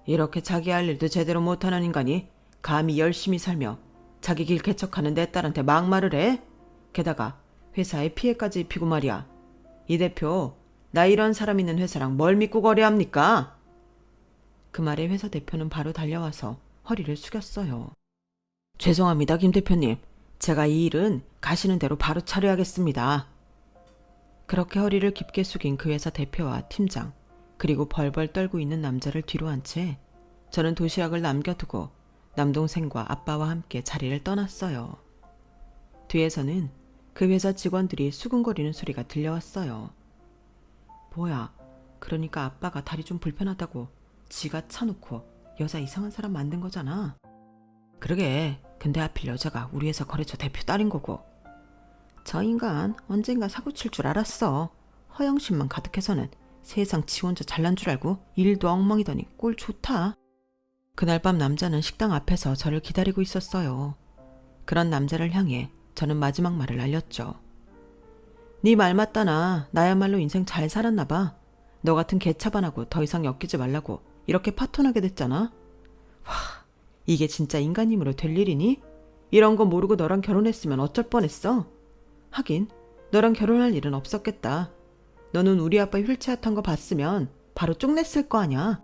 이렇게 자기 할 일도 제대로 못하는 인간이 감히 열심히 살며 자기 길 개척하는 내 딸한테 막말을 해? 게다가 회사에 피해까지 입히고 말이야. 이 대표, 나 이런 사람 있는 회사랑 뭘 믿고 거래합니까? 그 말에 회사 대표는 바로 달려와서 허리를 숙였어요. 죄송합니다, 김 대표님. 제가 이 일은 가시는 대로 바로 처리하겠습니다. 그렇게 허리를 깊게 숙인 그 회사 대표와 팀장, 그리고 벌벌 떨고 있는 남자를 뒤로 한 채 저는 도시락을 남겨두고 남동생과 아빠와 함께 자리를 떠났어요. 뒤에서는 그 회사 직원들이 수근거리는 소리가 들려왔어요. 뭐야, 그러니까 아빠가 다리 좀 불편하다고 지가 차놓고 여자 이상한 사람 만든 거잖아. 그러게, 근데 하필 여자가 우리 회사 거래처 대표 딸인 거고. 저 인간 언젠가 사고 칠 줄 알았어. 허영심만 가득해서는 세상 지 혼자 잘난 줄 알고 일도 엉망이더니 꼴 좋다. 그날 밤 남자는 식당 앞에서 저를 기다리고 있었어요. 그런 남자를 향해 저는 마지막 말을 날렸죠. 네 말 맞다나. 나야말로 인생 잘 살았나 봐. 너 같은 개차반하고 더 이상 엮이지 말라고 이렇게 파토나게 됐잖아. 와, 이게 진짜 인간님으로 될 일이니? 이런 거 모르고 너랑 결혼했으면 어쩔 뻔했어. 하긴 너랑 결혼할 일은 없었겠다. 너는 우리 아빠 휠체어 탄 거 봤으면 바로 쪽냈을 거 아냐.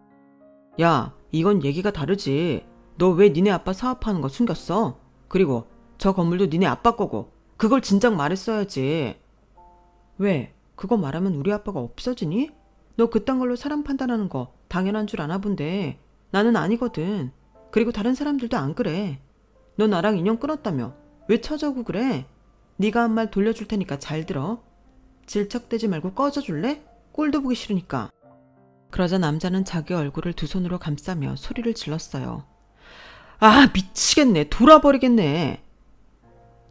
야, 이건 얘기가 다르지. 너 왜 니네 아빠 사업하는 거 숨겼어? 그리고 저 건물도 니네 아빠 거고 그걸 진작 말했어야지. 왜? 그거 말하면 우리 아빠가 없어지니? 너 그딴 걸로 사람 판단하는 거 당연한 줄 아나 본데 나는 아니거든. 그리고 다른 사람들도 안 그래. 너 나랑 인연 끊었다며 왜 찾아오고 그래? 네가 한 말 돌려줄 테니까 잘 들어. 질척대지 말고 꺼져줄래? 꼴도 보기 싫으니까. 그러자 남자는 자기 얼굴을 두 손으로 감싸며 소리를 질렀어요. 아, 미치겠네. 돌아버리겠네.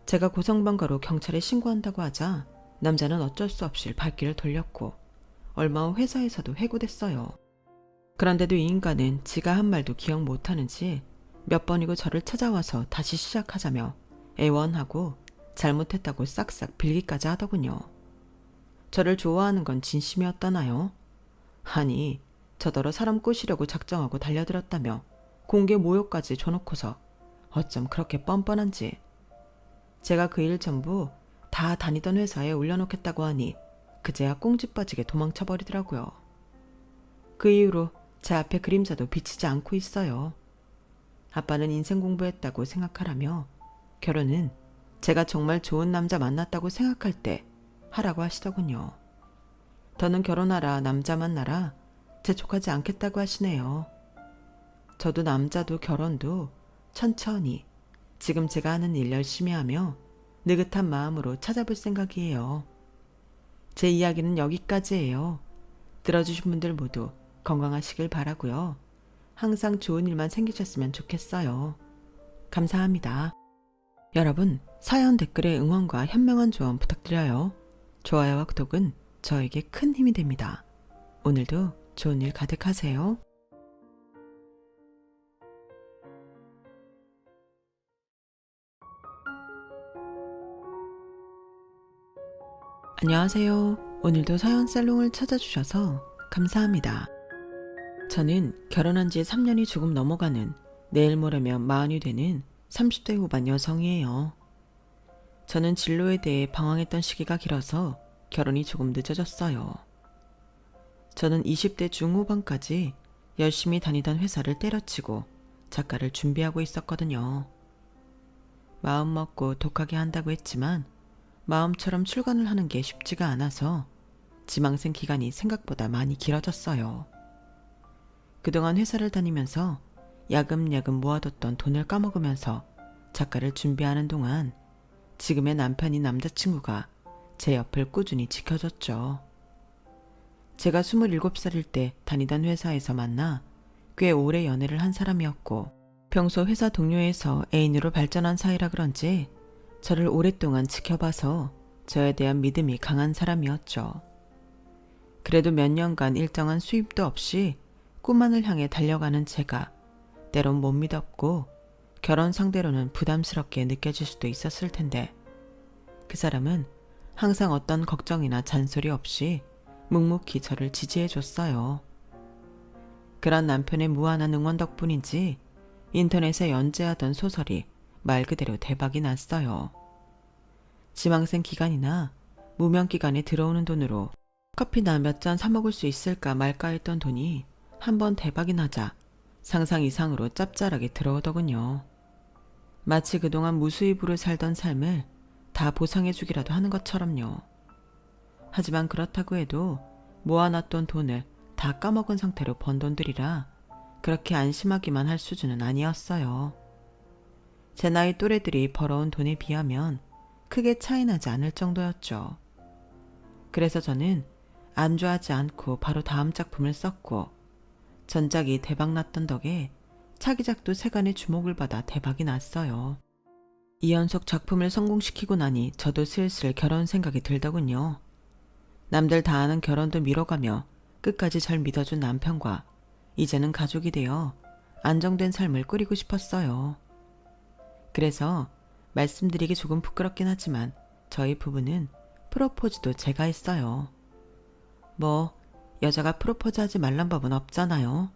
제가 고성방가로 경찰에 신고한다고 하자 남자는 어쩔 수 없이 발길을 돌렸고 얼마 후 회사에서도 해고됐어요. 그런데도 이 인간은 지가 한 말도 기억 못하는지 몇 번이고 저를 찾아와서 다시 시작하자며 애원하고 잘못했다고 싹싹 빌기까지 하더군요. 저를 좋아하는 건 진심이었다나요? 아니, 저더러 사람 꼬시려고 작정하고 달려들었다며 공개 모욕까지 줘놓고서 어쩜 그렇게 뻔뻔한지. 제가 그 일 전부 다 다니던 회사에 올려놓겠다고 하니 그제야 꽁지 빠지게 도망쳐버리더라고요. 그 이후로 제 앞에 그림자도 비치지 않고 있어요. 아빠는 인생 공부했다고 생각하라며 결혼은 제가 정말 좋은 남자 만났다고 생각할 때 하라고 하시더군요. 더는 결혼하라, 남자 만나라 재촉하지 않겠다고 하시네요. 저도 남자도 결혼도 천천히 지금 제가 하는 일 열심히 하며 느긋한 마음으로 찾아볼 생각이에요. 제 이야기는 여기까지예요. 들어주신 분들 모두 건강하시길 바라고요. 항상 좋은 일만 생기셨으면 좋겠어요. 감사합니다. 여러분, 사연 댓글에 응원과 현명한 조언 부탁드려요. 좋아요와 구독은 저에게 큰 힘이 됩니다. 오늘도 좋은 일 가득하세요. 안녕하세요. 오늘도 사연 살롱을 찾아주셔서 감사합니다. 저는 결혼한 지 3년이 조금 넘어가는 내일 모레면 40이 되는 30대 후반 여성이에요. 저는 진로에 대해 방황했던 시기가 길어서 결혼이 조금 늦어졌어요. 저는 20대 중후반까지 열심히 다니던 회사를 때려치고 작가를 준비하고 있었거든요. 마음 먹고 독하게 한다고 했지만 마음처럼 출간을 하는 게 쉽지가 않아서 지망생 기간이 생각보다 많이 길어졌어요. 그동안 회사를 다니면서 야금야금 모아뒀던 돈을 까먹으면서 작가를 준비하는 동안 지금의 남편인 남자친구가 제 옆을 꾸준히 지켜줬죠. 제가 27살일 때 다니던 회사에서 만나 꽤 오래 연애를 한 사람이었고 평소 회사 동료에서 애인으로 발전한 사이라 그런지 저를 오랫동안 지켜봐서 저에 대한 믿음이 강한 사람이었죠. 그래도 몇 년간 일정한 수입도 없이 꿈만을 향해 달려가는 제가 때론 못 믿었고 결혼 상대로는 부담스럽게 느껴질 수도 있었을 텐데 그 사람은 항상 어떤 걱정이나 잔소리 없이 묵묵히 저를 지지해줬어요. 그런 남편의 무한한 응원 덕분인지 인터넷에 연재하던 소설이 말 그대로 대박이 났어요. 지망생 기간이나 무명 기간에 들어오는 돈으로 커피나 몇 잔 사 먹을 수 있을까 말까 했던 돈이 한번 대박이 나자 상상 이상으로 짭짤하게 들어오더군요. 마치 그동안 무수입으로 살던 삶을 다 보상해주기라도 하는 것처럼요. 하지만 그렇다고 해도 모아놨던 돈을 다 까먹은 상태로 번 돈들이라 그렇게 안심하기만 할 수준은 아니었어요. 제 나이 또래들이 벌어온 돈에 비하면 크게 차이나지 않을 정도였죠. 그래서 저는 안주하지 않고 바로 다음 작품을 썼고 전작이 대박났던 덕에 차기작도 세간의 주목을 받아 대박이 났어요. 2연속 작품을 성공시키고 나니 저도 슬슬 결혼 생각이 들더군요. 남들 다 아는 결혼도 미뤄가며 끝까지 절 믿어준 남편과 이제는 가족이 되어 안정된 삶을 꾸리고 싶었어요. 그래서 말씀드리기 조금 부끄럽긴 하지만 저희 부부는 프로포즈도 제가 했어요. 뭐 여자가 프로포즈 하지 말란 법은 없잖아요.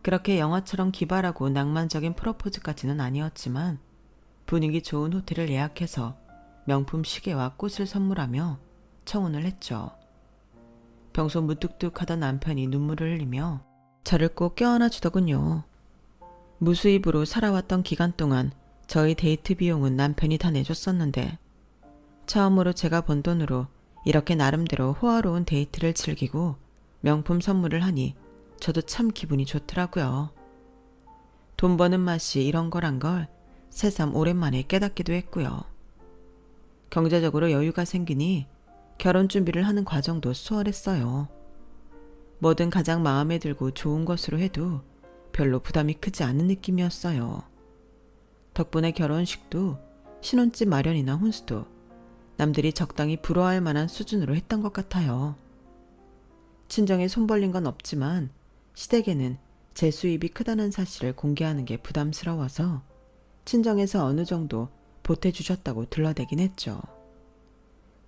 그렇게 영화처럼 기발하고 낭만적인 프로포즈까지는 아니었지만 분위기 좋은 호텔을 예약해서 명품 시계와 꽃을 선물하며 청혼을 했죠. 평소 무뚝뚝하던 남편이 눈물을 흘리며 저를 꼭 껴안아 주더군요. 무수입으로 살아왔던 기간 동안 저희 데이트 비용은 남편이 다 내줬었는데 처음으로 제가 번 돈으로 이렇게 나름대로 호화로운 데이트를 즐기고 명품 선물을 하니 저도 참 기분이 좋더라고요. 돈 버는 맛이 이런 거란 걸 새삼 오랜만에 깨닫기도 했고요. 경제적으로 여유가 생기니 결혼 준비를 하는 과정도 수월했어요. 뭐든 가장 마음에 들고 좋은 것으로 해도 별로 부담이 크지 않은 느낌이었어요. 덕분에 결혼식도 신혼집 마련이나 혼수도 남들이 적당히 부러워할 만한 수준으로 했던 것 같아요. 친정에 손 벌린 건 없지만 시댁에는 제 수입이 크다는 사실을 공개하는 게 부담스러워서 친정에서 어느 정도 보태주셨다고 들러대긴 했죠.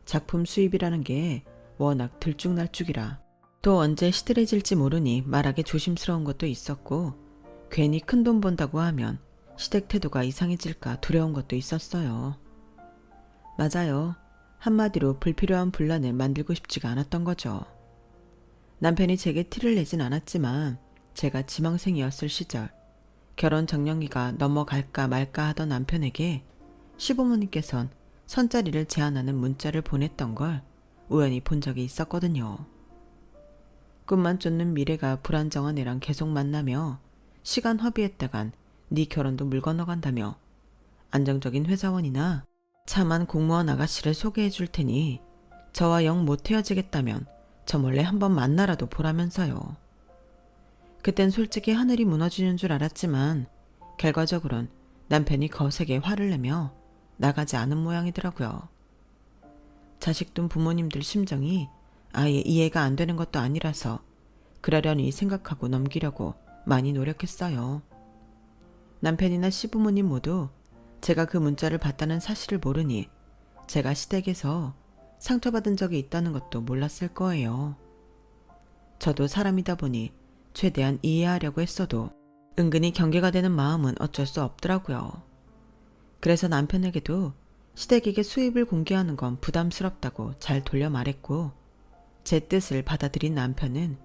작품 수입이라는 게 워낙 들쭉날쭉이라 또 언제 시들해질지 모르니 말하기 조심스러운 것도 있었고 괜히 큰돈 번다고 하면 시댁 태도가 이상해질까 두려운 것도 있었어요. 맞아요. 한마디로 불필요한 분란을 만들고 싶지가 않았던 거죠. 남편이 제게 티를 내진 않았지만 제가 지망생이었을 시절 결혼 적령기가 넘어갈까 말까 하던 남편에게 시부모님께선 선자리를 제안하는 문자를 보냈던 걸 우연히 본 적이 있었거든요. 꿈만 쫓는 미래가 불안정한 애랑 계속 만나며 시간 허비했다간 네 결혼도 물 건너간다며 안정적인 회사원이나 참한 공무원 아가씨를 소개해 줄 테니 저와 영 못 헤어지겠다면 저 몰래 한번 만나라도 보라면서요. 그땐 솔직히 하늘이 무너지는 줄 알았지만 결과적으론 남편이 거세게 화를 내며 나가지 않은 모양이더라고요. 자식둔 부모님들 심정이 아예 이해가 안 되는 것도 아니라서 그러려니 생각하고 넘기려고 많이 노력했어요. 남편이나 시부모님 모두 제가 그 문자를 봤다는 사실을 모르니 제가 시댁에서 상처받은 적이 있다는 것도 몰랐을 거예요. 저도 사람이다 보니 최대한 이해하려고 했어도 은근히 경계가 되는 마음은 어쩔 수 없더라고요. 그래서 남편에게도 시댁에게 수입을 공개하는 건 부담스럽다고 잘 돌려 말했고 제 뜻을 받아들인 남편은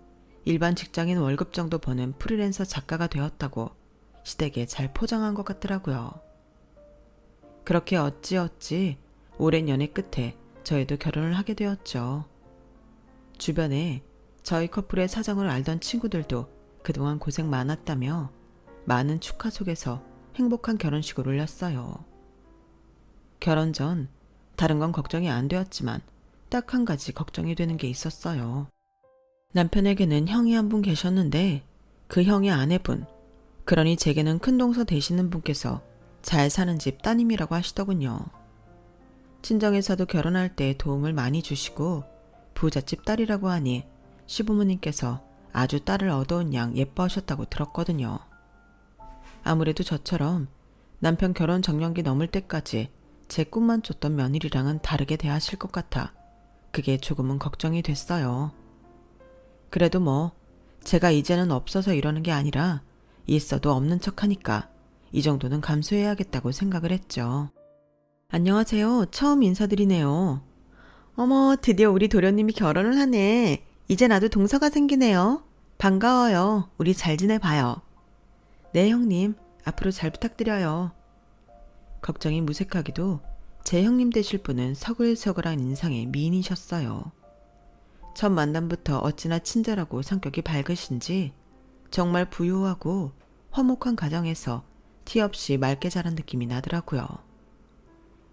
일반 직장인 월급 정도 버는 프리랜서 작가가 되었다고 시댁에 잘 포장한 것 같더라고요. 그렇게 어찌어찌 오랜 연애 끝에 저희도 결혼을 하게 되었죠. 주변에 저희 커플의 사정을 알던 친구들도 그동안 고생 많았다며 많은 축하 속에서 행복한 결혼식을 올렸어요. 결혼 전 다른 건 걱정이 안 되었지만 딱 한 가지 걱정이 되는 게 있었어요. 남편에게는 형이 한 분 계셨는데 그 형의 아내분, 그러니 제게는 큰동서 되시는 분께서 잘 사는 집 따님이라고 하시더군요. 친정에서도 결혼할 때 도움을 많이 주시고 부잣집 딸이라고 하니 시부모님께서 아주 딸을 얻어온 양 예뻐하셨다고 들었거든요. 아무래도 저처럼 남편 결혼 적령기 넘을 때까지 제 꿈만 쫓던 며느리랑은 다르게 대하실 것 같아 그게 조금은 걱정이 됐어요. 그래도 뭐 제가 이제는 없어서 이러는 게 아니라 있어도 없는 척하니까 이 정도는 감수해야겠다고 생각을 했죠. 안녕하세요. 처음 인사드리네요. 어머, 드디어 우리 도련님이 결혼을 하네. 이제 나도 동서가 생기네요. 반가워요. 우리 잘 지내봐요. 네, 형님. 앞으로 잘 부탁드려요. 걱정이 무색하기도 제 형님 되실 분은 서글서글한 인상의 미인이셨어요. 첫 만남부터 어찌나 친절하고 성격이 밝으신지 정말 부유하고 화목한 가정에서 티 없이 맑게 자란 느낌이 나더라고요.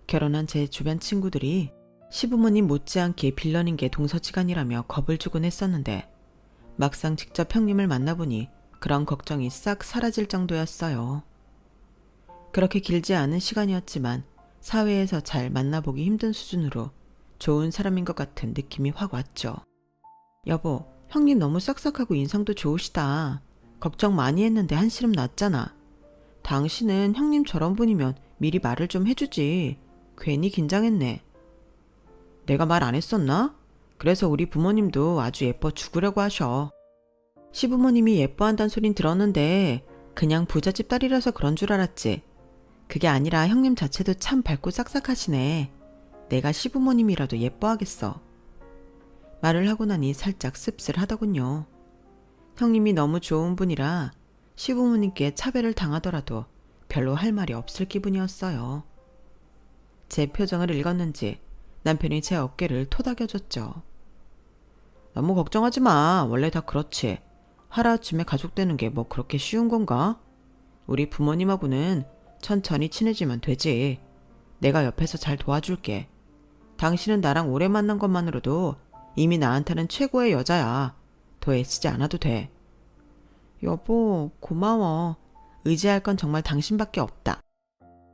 결혼한 제 주변 친구들이 시부모님 못지않게 빌런인 게 동서지간이라며 겁을 주곤 했었는데 막상 직접 형님을 만나보니 그런 걱정이 싹 사라질 정도였어요. 그렇게 길지 않은 시간이었지만 사회에서 잘 만나보기 힘든 수준으로 좋은 사람인 것 같은 느낌이 확 왔죠. 여보, 형님 너무 싹싹하고 인상도 좋으시다. 걱정 많이 했는데 한시름 났잖아. 당신은 형님 저런 분이면 미리 말을 좀 해주지. 괜히 긴장했네. 내가 말 안 했었나? 그래서 우리 부모님도 아주 예뻐 죽으려고 하셔. 시부모님이 예뻐한다는 소린 들었는데 그냥 부잣집 딸이라서 그런 줄 알았지. 그게 아니라 형님 자체도 참 밝고 싹싹하시네. 내가 시부모님이라도 예뻐하겠어. 말을 하고 나니 살짝 씁쓸하더군요. 형님이 너무 좋은 분이라 시부모님께 차별을 당하더라도 별로 할 말이 없을 기분이었어요. 제 표정을 읽었는지 남편이 제 어깨를 토닥여줬죠. 너무 걱정하지 마. 원래 다 그렇지. 하루아침에 가족 되는 게 뭐 그렇게 쉬운 건가? 우리 부모님하고는 천천히 친해지면 되지. 내가 옆에서 잘 도와줄게. 당신은 나랑 오래 만난 것만으로도 이미 나한테는 최고의 여자야. 더 애쓰지 않아도 돼. 여보, 고마워. 의지할 건 정말 당신밖에 없다.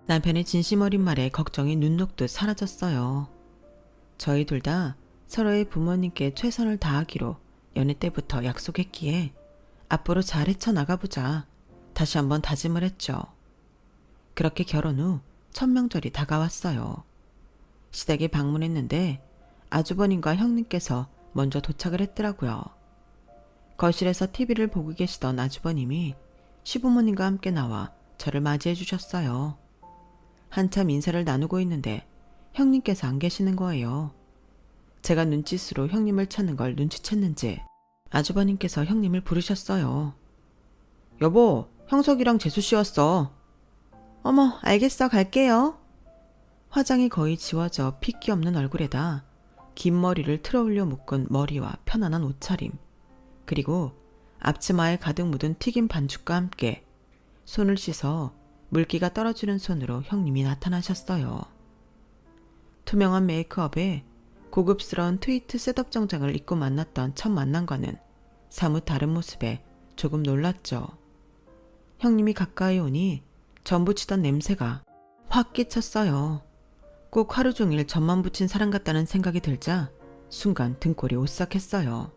남편의 진심 어린 말에 걱정이 눈 녹듯 사라졌어요. 저희 둘 다 서로의 부모님께 최선을 다하기로 연애 때부터 약속했기에 앞으로 잘 헤쳐나가보자 다시 한번 다짐을 했죠. 그렇게 결혼 후 첫 명절이 다가왔어요. 시댁에 방문했는데 아주버님과 형님께서 먼저 도착을 했더라고요. 거실에서 TV를 보고 계시던 아주버님이 시부모님과 함께 나와 저를 맞이해 주셨어요. 한참 인사를 나누고 있는데 형님께서 안 계시는 거예요. 제가 눈짓으로 형님을 찾는 걸 눈치챘는지 아주버님께서 형님을 부르셨어요. 여보, 형석이랑 재수씨 왔어. 어머, 알겠어, 갈게요. 화장이 거의 지워져 핏기 없는 얼굴에다 긴 머리를 틀어올려 묶은 머리와 편안한 옷차림, 그리고 앞치마에 가득 묻은 튀김 반죽과 함께 손을 씻어 물기가 떨어지는 손으로 형님이 나타나셨어요. 투명한 메이크업에 고급스러운 트위트 셋업 정장을 입고 만났던 첫 만남과는 사뭇 다른 모습에 조금 놀랐죠. 형님이 가까이 오니 전 부치던 냄새가 확 끼쳤어요. 꼭 하루 종일 전만 부친 사람 같다는 생각이 들자 순간 등골이 오싹했어요.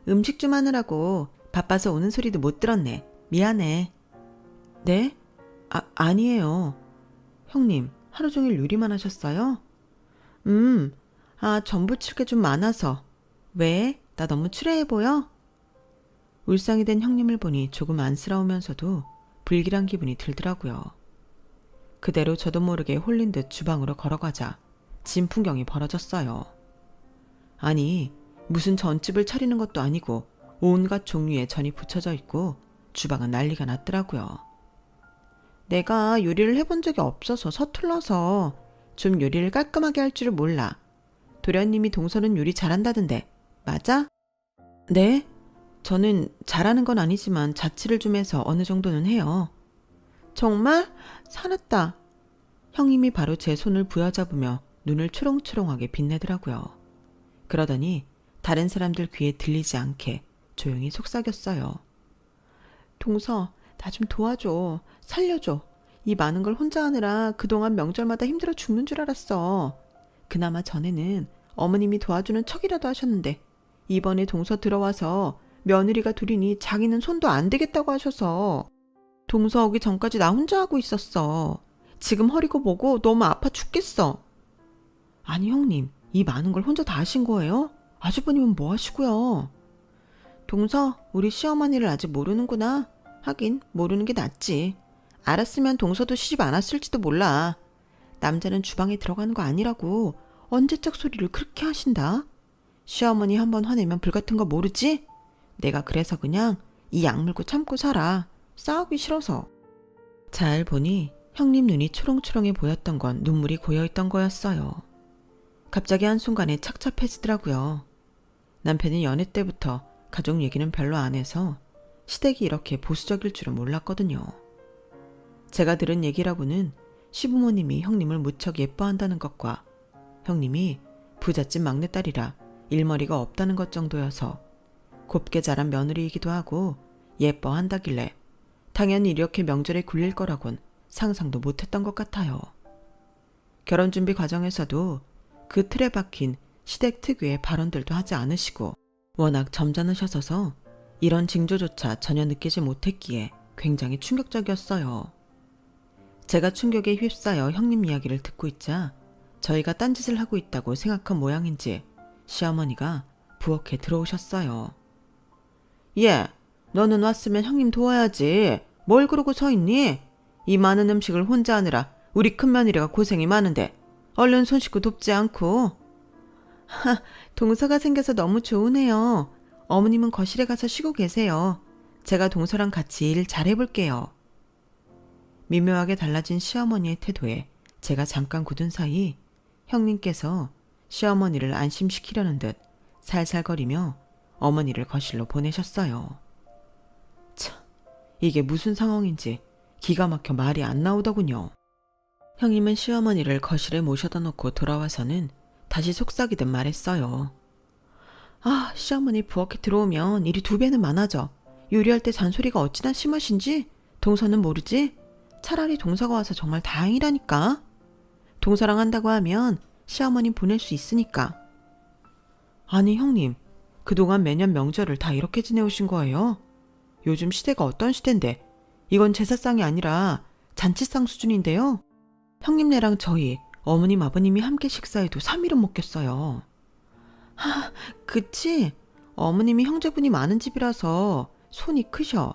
음식 좀 하느라고 바빠서 오는 소리도 못 들었네. 미안해. 네? 아니에요. 형님, 하루 종일 요리만 하셨어요? 전 부칠 게 좀 많아서. 왜? 나 너무 추레해 보여? 울상이 된 형님을 보니 조금 안쓰러우면서도 불길한 기분이 들더라고요. 그대로 저도 모르게 홀린 듯 주방으로 걸어가자 진풍경이 벌어졌어요. 아니, 무슨 전집을 차리는 것도 아니고 온갖 종류의 전이 붙여져 있고 주방은 난리가 났더라고요. 내가 요리를 해본 적이 없어서 서툴러서 좀 요리를 깔끔하게 할 줄을 몰라. 도련님이 동서는 요리 잘한다던데 맞아? 네? 저는 잘하는 건 아니지만 자취를 좀 해서 어느 정도는 해요. 정말? 살았다. 형님이 바로 제 손을 부여잡으며 눈을 초롱초롱하게 빛내더라고요. 그러더니 다른 사람들 귀에 들리지 않게 조용히 속삭였어요. 동서, 나 좀 도와줘. 살려줘. 이 많은 걸 혼자 하느라 그동안 명절마다 힘들어 죽는 줄 알았어. 그나마 전에는 어머님이 도와주는 척이라도 하셨는데 이번에 동서 들어와서 며느리가 둘이니 자기는 손도 안 대겠다고 하셔서 동서 오기 전까지 나 혼자 하고 있었어. 지금 허리고 뭐고 너무 아파 죽겠어. 아니 형님, 이 많은 걸 혼자 다 하신 거예요? 아주버님은 뭐 하시고요? 동서, 우리 시어머니를 아직 모르는구나. 하긴 모르는 게 낫지. 알았으면 동서도 시집 안 왔을지도 몰라. 남자는 주방에 들어가는 거 아니라고 언제적 소리를 그렇게 하신다. 시어머니 한번 화내면 불같은 거 모르지? 내가 그래서 그냥 이 약물고 참고 살아. 싸우기 싫어서. 잘 보니 형님 눈이 초롱초롱해 보였던 건 눈물이 고여있던 거였어요. 갑자기 한순간에 착잡해지더라고요. 남편이 연애 때부터 가족 얘기는 별로 안 해서 시댁이 이렇게 보수적일 줄은 몰랐거든요. 제가 들은 얘기라고는 시부모님이 형님을 무척 예뻐한다는 것과 형님이 부잣집 막내딸이라 일머리가 없다는 것 정도여서 곱게 자란 며느리이기도 하고 예뻐한다길래 당연히 이렇게 명절에 굴릴 거라곤 상상도 못했던 것 같아요. 결혼 준비 과정에서도 그 틀에 박힌 시댁 특유의 발언들도 하지 않으시고 워낙 점잖으셔서 이런 징조조차 전혀 느끼지 못했기에 굉장히 충격적이었어요. 제가 충격에 휩싸여 형님 이야기를 듣고 있자 저희가 딴짓을 하고 있다고 생각한 모양인지 시어머니가 부엌에 들어오셨어요. 예, 너는 왔으면 형님 도와야지. 뭘 그러고 서 있니? 이 많은 음식을 혼자 하느라 우리 큰며느리가 고생이 많은데 얼른 손 씻고 돕지 않고. 동서가 생겨서 너무 좋으네요. 어머님은 거실에 가서 쉬고 계세요. 제가 동서랑 같이 일 잘해볼게요. 미묘하게 달라진 시어머니의 태도에 제가 잠깐 굳은 사이 형님께서 시어머니를 안심시키려는 듯 살살거리며 어머니를 거실로 보내셨어요. 참, 이게 무슨 상황인지 기가 막혀 말이 안 나오더군요. 형님은 시어머니를 거실에 모셔다 놓고 돌아와서는 다시 속삭이듯 말했어요. 아, 시어머니 부엌에 들어오면 일이 2배는 많아져. 요리할 때 잔소리가 어찌나 심하신지 동서는 모르지? 차라리 동서가 와서 정말 다행이라니까. 동서랑 한다고 하면 시어머니 보낼 수 있으니까. 아니 형님, 그동안 매년 명절을 다 이렇게 지내오신 거예요? 요즘 시대가 어떤 시대인데 이건 제사상이 아니라 잔치상 수준인데요. 형님네랑 저희 어머님 아버님이 함께 식사해도 3일은 먹겠어요. 그치? 어머님이 형제분이 많은 집이라서 손이 크셔.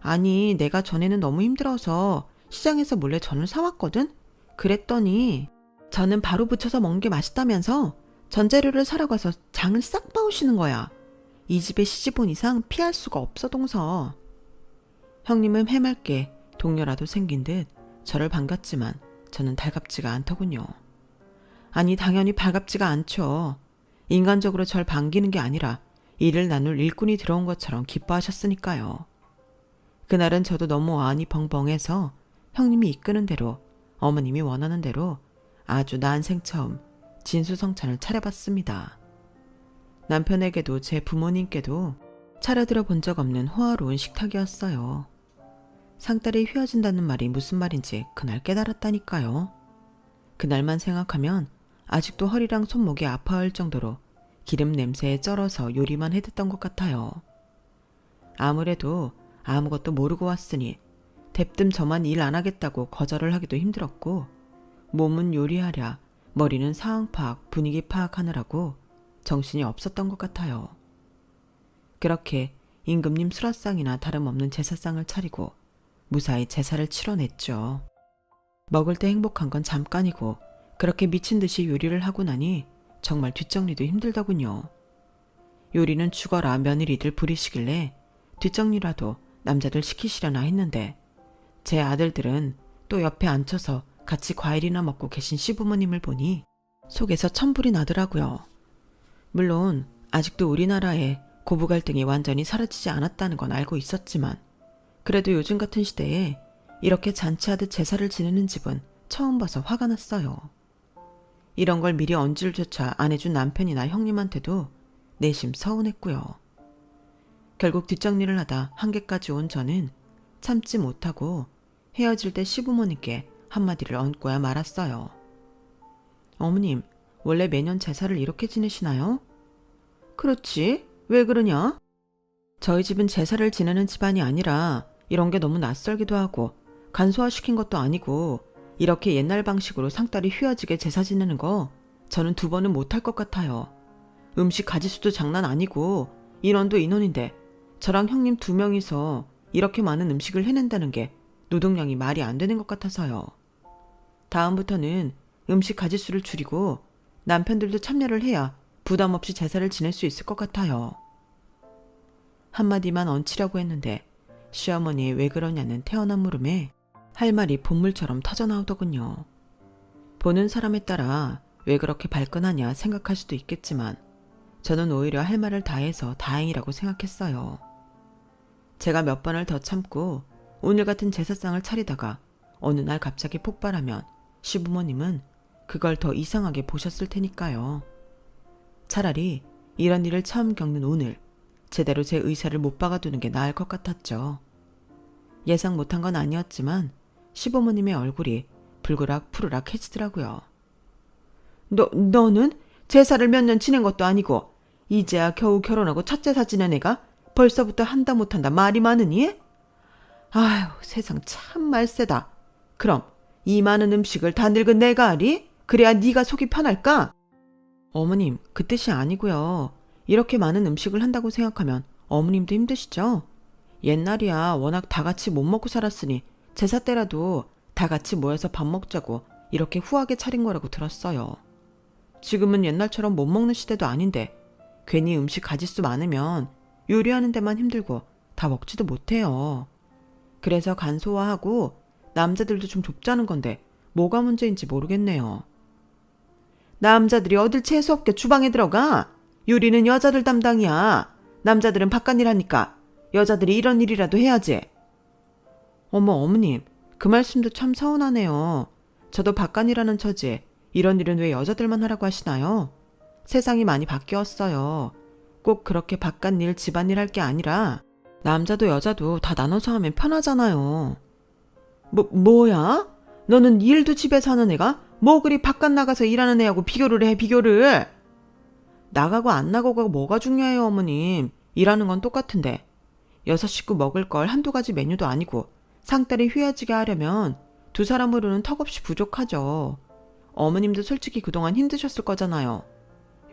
아니 내가 전에는 너무 힘들어서 시장에서 몰래 전을 사왔거든? 그랬더니 저는 바로 부쳐서 먹는 게 맛있다면서 전재료를 사러 가서 장을 싹 봐오시는 거야. 이 집에 시집 온 이상 피할 수가 없어 동서. 형님은 해맑게 동료라도 생긴 듯 저를 반겼지만 저는 달갑지가 않더군요. 아니 당연히 발갑지가 않죠. 인간적으로 절 반기는 게 아니라 일을 나눌 일꾼이 들어온 것처럼 기뻐하셨으니까요. 그날은 저도 너무 안이 벙벙해서 형님이 이끄는 대로 어머님이 원하는 대로 아주 난생 처음 진수성찬을 차려봤습니다. 남편에게도 제 부모님께도 차려들어 본 적 없는 호화로운 식탁이었어요. 상다리 휘어진다는 말이 무슨 말인지 그날 깨달았다니까요. 그날만 생각하면 아직도 허리랑 손목이 아파할 정도로 기름 냄새에 쩔어서 요리만 해댔던 것 같아요. 아무래도 아무것도 모르고 왔으니 대뜸 저만 일 안 하겠다고 거절을 하기도 힘들었고 몸은 요리하랴 머리는 상황 파악, 분위기 파악하느라고 정신이 없었던 것 같아요. 그렇게 임금님 수라상이나 다름없는 제사상을 차리고 무사히 제사를 치러냈죠. 먹을 때 행복한 건 잠깐이고 그렇게 미친 듯이 요리를 하고 나니 정말 뒷정리도 힘들더군요. 요리는 죽어라 며느리들 부리시길래 뒷정리라도 남자들 시키시려나 했는데 제 아들들은 또 옆에 앉혀서 같이 과일이나 먹고 계신 시부모님을 보니 속에서 천불이 나더라고요. 물론 아직도 우리나라에 고부 갈등이 완전히 사라지지 않았다는 건 알고 있었지만 그래도 요즘 같은 시대에 이렇게 잔치하듯 제사를 지내는 집은 처음 봐서 화가 났어요. 이런 걸 미리 언질조차 안 해준 남편이나 형님한테도 내심 서운했고요. 결국 뒷정리를 하다 한계까지 온 저는 참지 못하고 헤어질 때 시부모님께 한마디를 얹고야 말았어요. 어머님, 원래 매년 제사를 이렇게 지내시나요? 그렇지. 왜 그러냐? 저희 집은 제사를 지내는 집안이 아니라 이런 게 너무 낯설기도 하고 간소화시킨 것도 아니고 이렇게 옛날 방식으로 상다리 휘어지게 제사 지내는 거 저는 2번은 못할 것 같아요. 음식 가짓수도 장난 아니고 인원도 인원인데 저랑 형님 2명이서 이렇게 많은 음식을 해낸다는 게 노동량이 말이 안 되는 것 같아서요. 다음부터는 음식 가짓수를 줄이고 남편들도 참여를 해야 부담 없이 제사를 지낼 수 있을 것 같아요. 한마디만 얹히려고 했는데 시어머니의 왜 그러냐는 태어난 물음에 할 말이 본물처럼 터져나오더군요. 보는 사람에 따라 왜 그렇게 발끈하냐 생각할 수도 있겠지만 저는 오히려 할 말을 다해서 다행이라고 생각했어요. 제가 몇 번을 더 참고 오늘 같은 제사상을 차리다가 어느 날 갑자기 폭발하면 시부모님은 그걸 더 이상하게 보셨을 테니까요. 차라리 이런 일을 처음 겪는 오늘 제대로 제 의사를 못 박아두는 게 나을 것 같았죠. 예상 못한 건 아니었지만 시부모님의 얼굴이 불그락 푸르락 해지더라고요. 너는 제사를 몇 년 지낸 것도 아니고 이제야 겨우 결혼하고 첫 제사 지낸 애가 벌써부터 한다 못한다 말이 많으니? 아휴, 세상 참 말세다. 그럼 이 많은 음식을 다 늙은 내가 하리? 그래야 네가 속이 편할까? 어머님, 그 뜻이 아니고요. 이렇게 많은 음식을 한다고 생각하면 어머님도 힘드시죠? 옛날이야 워낙 다 같이 못 먹고 살았으니 제사 때라도 다 같이 모여서 밥 먹자고 이렇게 후하게 차린 거라고 들었어요. 지금은 옛날처럼 못 먹는 시대도 아닌데 괜히 음식 가짓수 많으면 요리하는 데만 힘들고 다 먹지도 못해요. 그래서 간소화하고 남자들도 좀 좁자는 건데 뭐가 문제인지 모르겠네요. 남자들이 어딜 재수없게 주방에 들어가? 요리는 여자들 담당이야. 남자들은 바깥일 하니까 여자들이 이런 일이라도 해야지. 어머님, 그 말씀도 참 서운하네요. 저도 바깥일하는 처지에 이런 일은 왜 여자들만 하라고 하시나요? 세상이 많이 바뀌었어요. 꼭 그렇게 바깥일, 집안일 할 게 아니라 남자도 여자도 다 나눠서 하면 편하잖아요. 뭐야? 너는 일도 집에서 하는 애가 뭐 그리 바깥 나가서 일하는 애하고 비교를 해, 비교를. 나가고 안 나가고가 뭐가 중요해요, 어머님. 일하는 건 똑같은데. 6식구 먹을 걸 한두 가지 메뉴도 아니고 상다리 휘어지게 하려면 두 사람으로는 턱없이 부족하죠. 어머님도 솔직히 그동안 힘드셨을 거잖아요.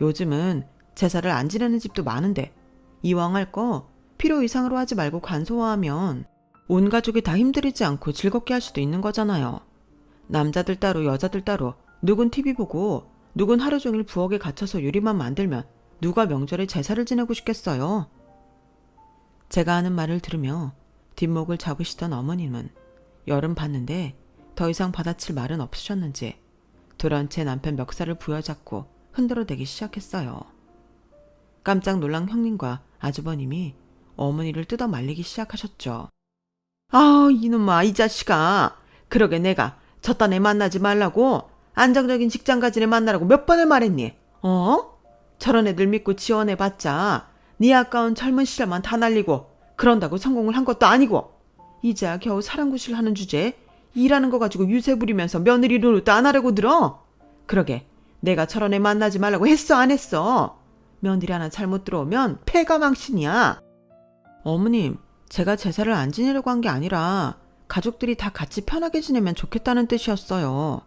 요즘은 제사를 안 지내는 집도 많은데 이왕 할 거 필요 이상으로 하지 말고 간소화하면 온 가족이 다 힘들이지 않고 즐겁게 할 수도 있는 거잖아요. 남자들 따로 여자들 따로 누군 TV 보고 누군 하루 종일 부엌에 갇혀서 요리만 만들면 누가 명절에 제사를 지내고 싶겠어요. 제가 하는 말을 들으며 뒷목을 잡으시던 어머님은 여름 봤는데 더 이상 받아칠 말은 없으셨는지 돌아온 제 남편 멱살을 부여잡고 흔들어대기 시작했어요. 깜짝 놀란 형님과 아주버님이 어머니를 뜯어 말리기 시작하셨죠. 아, 이놈아, 이 자식아. 그러게 내가 저딴 애 만나지 말라고 안정적인 직장 가진 애 만나라고 몇 번을 말했니? 저런 애들 믿고 지원해봤자 네 아까운 젊은 시절만 다 날리고 그런다고 성공을 한 것도 아니고 이제야 겨우 사랑구실 하는 주제에 일하는 거 가지고 유세 부리면서 며느리 노릇도 안 하려고 들어? 그러게 내가 저런 애 만나지 말라고 했어, 안 했어? 며느리 하나 잘못 들어오면 패가 망신이야. 어머님, 제가 제사를 안 지내려고 한 게 아니라 가족들이 다 같이 편하게 지내면 좋겠다는 뜻이었어요.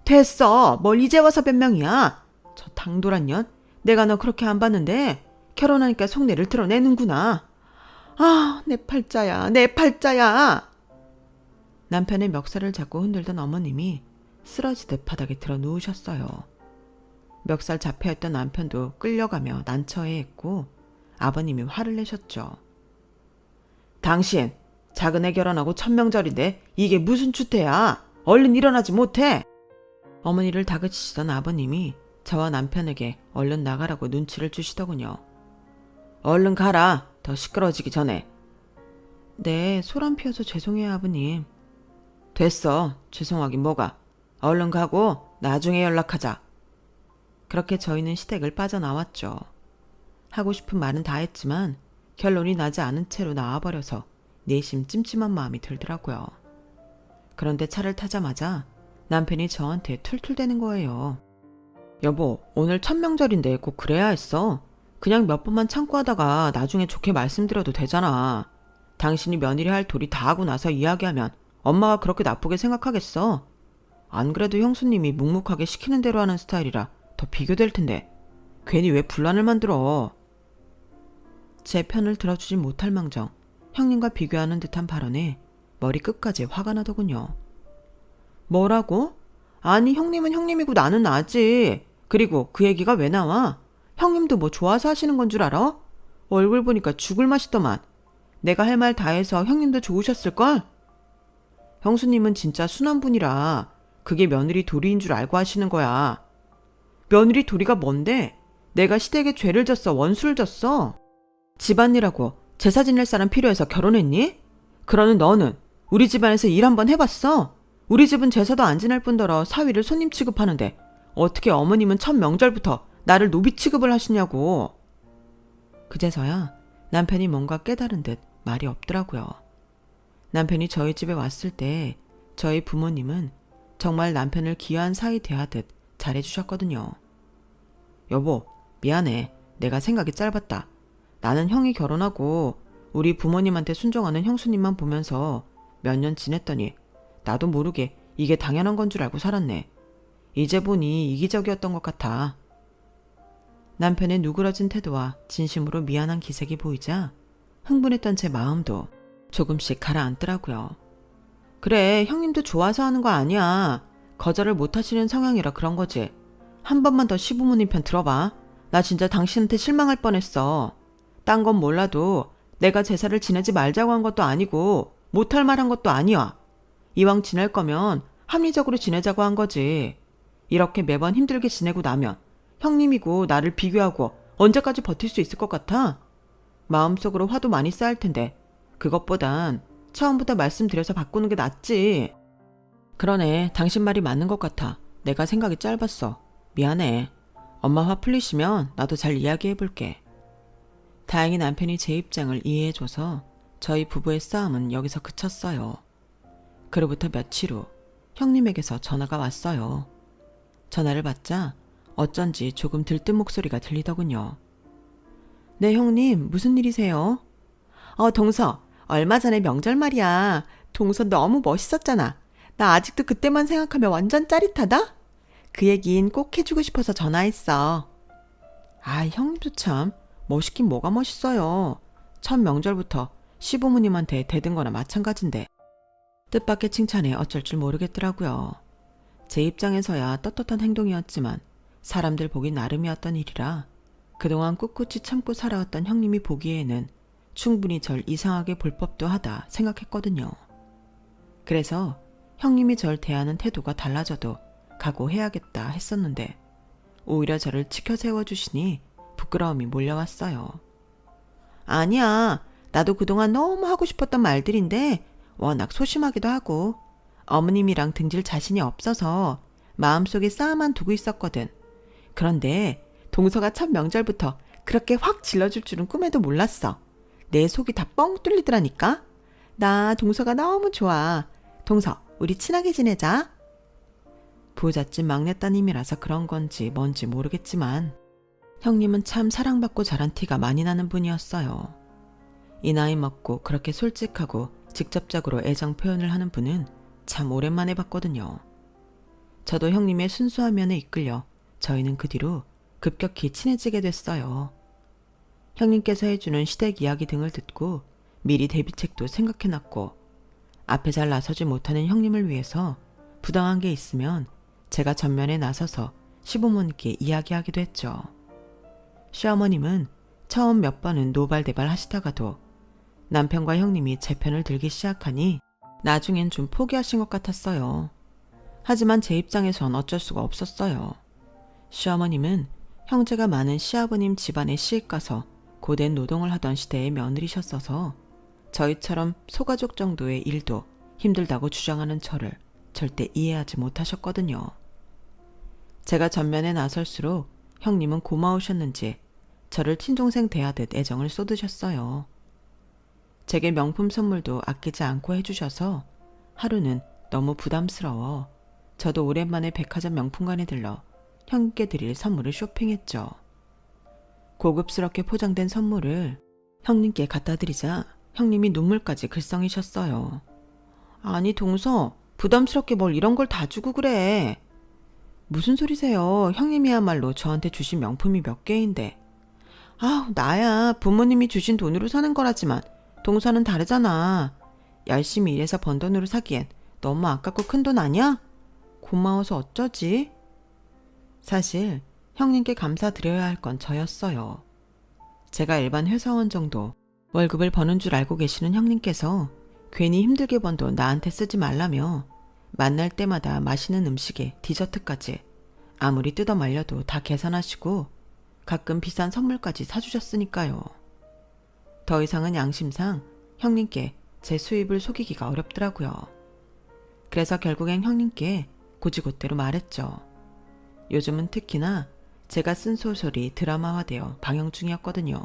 됐어. 뭘 이제 와서 변명이야. 저 당돌한 년. 내가 너 그렇게 안 봤는데 결혼하니까 속내를 드러내는구나. 아, 내 팔자야. 내 팔자야. 남편의 멱살을 잡고 흔들던 어머님이 쓰러지듯 바닥에 들어 누우셨어요. 멱살 잡혀있던 남편도 끌려가며 난처해했고 아버님이 화를 내셨죠. 당신, 작은 애 결혼하고 천명절인데 이게 무슨 추태야? 얼른 일어나지 못해? 어머니를 다그치시던 아버님이 저와 남편에게 얼른 나가라고 눈치를 주시더군요. 얼른 가라. 더 시끄러워지기 전에. 네, 소란 피워서 죄송해요, 아버님. 됐어. 죄송하긴 뭐가. 얼른 가고 나중에 연락하자. 그렇게 저희는 시댁을 빠져나왔죠. 하고 싶은 말은 다 했지만 결론이 나지 않은 채로 나와버려서 내심 찜찜한 마음이 들더라고요. 그런데 차를 타자마자 남편이 저한테 툴툴대는 거예요. 여보, 오늘 첫 명절인데 꼭 그래야 했어. 그냥 몇 번만 참고 하다가 나중에 좋게 말씀드려도 되잖아. 당신이 며느리 할 도리 다 하고 나서 이야기하면 엄마가 그렇게 나쁘게 생각하겠어. 안 그래도 형수님이 묵묵하게 시키는 대로 하는 스타일이라 더 비교될 텐데 괜히 왜 분란을 만들어. 제 편을 들어주지 못할 망정 형님과 비교하는 듯한 발언에 머리 끝까지 화가 나더군요. 뭐라고? 아니, 형님은 형님이고 나는 나지. 그리고 그 얘기가 왜 나와? 형님도 뭐 좋아서 하시는 건 줄 알아? 얼굴 보니까 죽을 맛이더만. 내가 할 말 다 해서 형님도 좋으셨을걸? 형수님은 진짜 순한 분이라 그게 며느리 도리인 줄 알고 하시는 거야. 며느리 도리가 뭔데? 내가 시댁에 죄를 졌어, 원수를 졌어? 집안일하고 제사 지낼 사람 필요해서 결혼했니? 그러는 너는 우리 집안에서 일 한번 해봤어? 우리 집은 제사도 안 지낼 뿐더러 사위를 손님 취급하는데 어떻게 어머님은 첫 명절부터 나를 노비 취급을 하시냐고. 그제서야 남편이 뭔가 깨달은 듯 말이 없더라고요. 남편이 저희 집에 왔을 때 저희 부모님은 정말 남편을 귀한 사이 대하듯 잘해주셨거든요. 여보, 미안해. 내가 생각이 짧았다. 나는 형이 결혼하고 우리 부모님한테 순종하는 형수님만 보면서 몇 년 지냈더니 나도 모르게 이게 당연한 건 줄 알고 살았네. 이제 보니 이기적이었던 것 같아. 남편의 누그러진 태도와 진심으로 미안한 기색이 보이자 흥분했던 제 마음도 조금씩 가라앉더라고요. 그래, 형님도 좋아서 하는 거 아니야. 거절을 못하시는 성향이라 그런 거지. 한 번만 더 시부모님 편 들어봐. 나 진짜 당신한테 실망할 뻔했어. 딴 건 몰라도 내가 제사를 지내지 말자고 한 것도 아니고 못할 말한 것도 아니야. 이왕 지낼 거면 합리적으로 지내자고 한 거지. 이렇게 매번 힘들게 지내고 나면 형님이고 나를 비교하고 언제까지 버틸 수 있을 것 같아? 마음속으로 화도 많이 쌓일 텐데 그것보단 처음부터 말씀드려서 바꾸는 게 낫지. 그러네, 당신 말이 맞는 것 같아. 내가 생각이 짧았어. 미안해. 엄마 화 풀리시면 나도 잘 이야기해볼게. 다행히 남편이 제 입장을 이해해줘서 저희 부부의 싸움은 여기서 그쳤어요. 그로부터 며칠 후 형님에게서 전화가 왔어요. 전화를 받자 어쩐지 조금 들뜬 목소리가 들리더군요. 네, 형님, 무슨 일이세요? 동서, 얼마 전에 명절 말이야. 동서 너무 멋있었잖아. 나 아직도 그때만 생각하면 완전 짜릿하다? 그 얘긴 꼭 해주고 싶어서 전화했어. 아, 형님도 참 멋있긴 뭐가 멋있어요. 첫 명절부터 시부모님한테 대든 거나 마찬가지인데. 뜻밖의 칭찬에 어쩔 줄 모르겠더라고요. 제 입장에서야 떳떳한 행동이었지만 사람들 보기 나름이었던 일이라 그동안 꿋꿋이 참고 살아왔던 형님이 보기에는 충분히 절 이상하게 볼 법도 하다 생각했거든요. 그래서 형님이 절 대하는 태도가 달라져도 각오해야겠다 했었는데 오히려 저를 치켜 세워주시니 부끄러움이 몰려왔어요. 아니야, 나도 그동안 너무 하고 싶었던 말들인데 워낙 소심하기도 하고 어머님이랑 등질 자신이 없어서 마음속에 쌓아만 두고 있었거든. 그런데 동서가 첫 명절부터 그렇게 확 질러줄 줄은 꿈에도 몰랐어. 내 속이 다 뻥 뚫리더라니까. 나 동서가 너무 좋아. 동서, 우리 친하게 지내자. 부잣집 막내따님이라서 그런 건지 뭔지 모르겠지만 형님은 참 사랑받고 자란 티가 많이 나는 분이었어요. 이 나이 먹고 그렇게 솔직하고 직접적으로 애정 표현을 하는 분은 참 오랜만에 봤거든요. 저도 형님의 순수한 면에 이끌려 저희는 그 뒤로 급격히 친해지게 됐어요. 형님께서 해주는 시댁 이야기 등을 듣고 미리 대비책도 생각해놨고 앞에 잘 나서지 못하는 형님을 위해서 부당한 게 있으면 제가 전면에 나서서 시부모님께 이야기하기도 했죠. 시어머님은 처음 몇 번은 노발대발 하시다가도 남편과 형님이 제 편을 들기 시작하니 나중엔 좀 포기하신 것 같았어요. 하지만 제 입장에선 어쩔 수가 없었어요. 시어머님은 형제가 많은 시아버님 집안에 시집 가서 고된 노동을 하던 시대의 며느리셨어서 저희처럼 소가족 정도의 일도 힘들다고 주장하는 저를 절대 이해하지 못하셨거든요. 제가 전면에 나설수록 형님은 고마우셨는지 저를 친동생 대하듯 애정을 쏟으셨어요. 제게 명품 선물도 아끼지 않고 해주셔서 하루는 너무 부담스러워 저도 오랜만에 백화점 명품관에 들러 형님께 드릴 선물을 쇼핑했죠. 고급스럽게 포장된 선물을 형님께 갖다 드리자 형님이 눈물까지 글썽이셨어요. 아니 동서, 부담스럽게 뭘 이런 걸 다 주고 그래. 무슨 소리세요. 형님이야말로 저한테 주신 명품이 몇 개인데. 나야 부모님이 주신 돈으로 사는 거라지만 동서는 다르잖아. 열심히 일해서 번 돈으로 사기엔 너무 아깝고 큰 돈 아니야? 고마워서 어쩌지? 사실 형님께 감사드려야 할 건 저였어요. 제가 일반 회사원 정도 월급을 버는 줄 알고 계시는 형님께서 괜히 힘들게 번 돈 나한테 쓰지 말라며 만날 때마다 맛있는 음식에 디저트까지 아무리 뜯어 말려도 다 계산하시고 가끔 비싼 선물까지 사주셨으니까요. 더 이상은 양심상 형님께 제 수입을 속이기가 어렵더라고요. 그래서 결국엔 형님께 고지고대로 말했죠. 요즘은 특히나 제가 쓴 소설이 드라마화되어 방영 중이었거든요.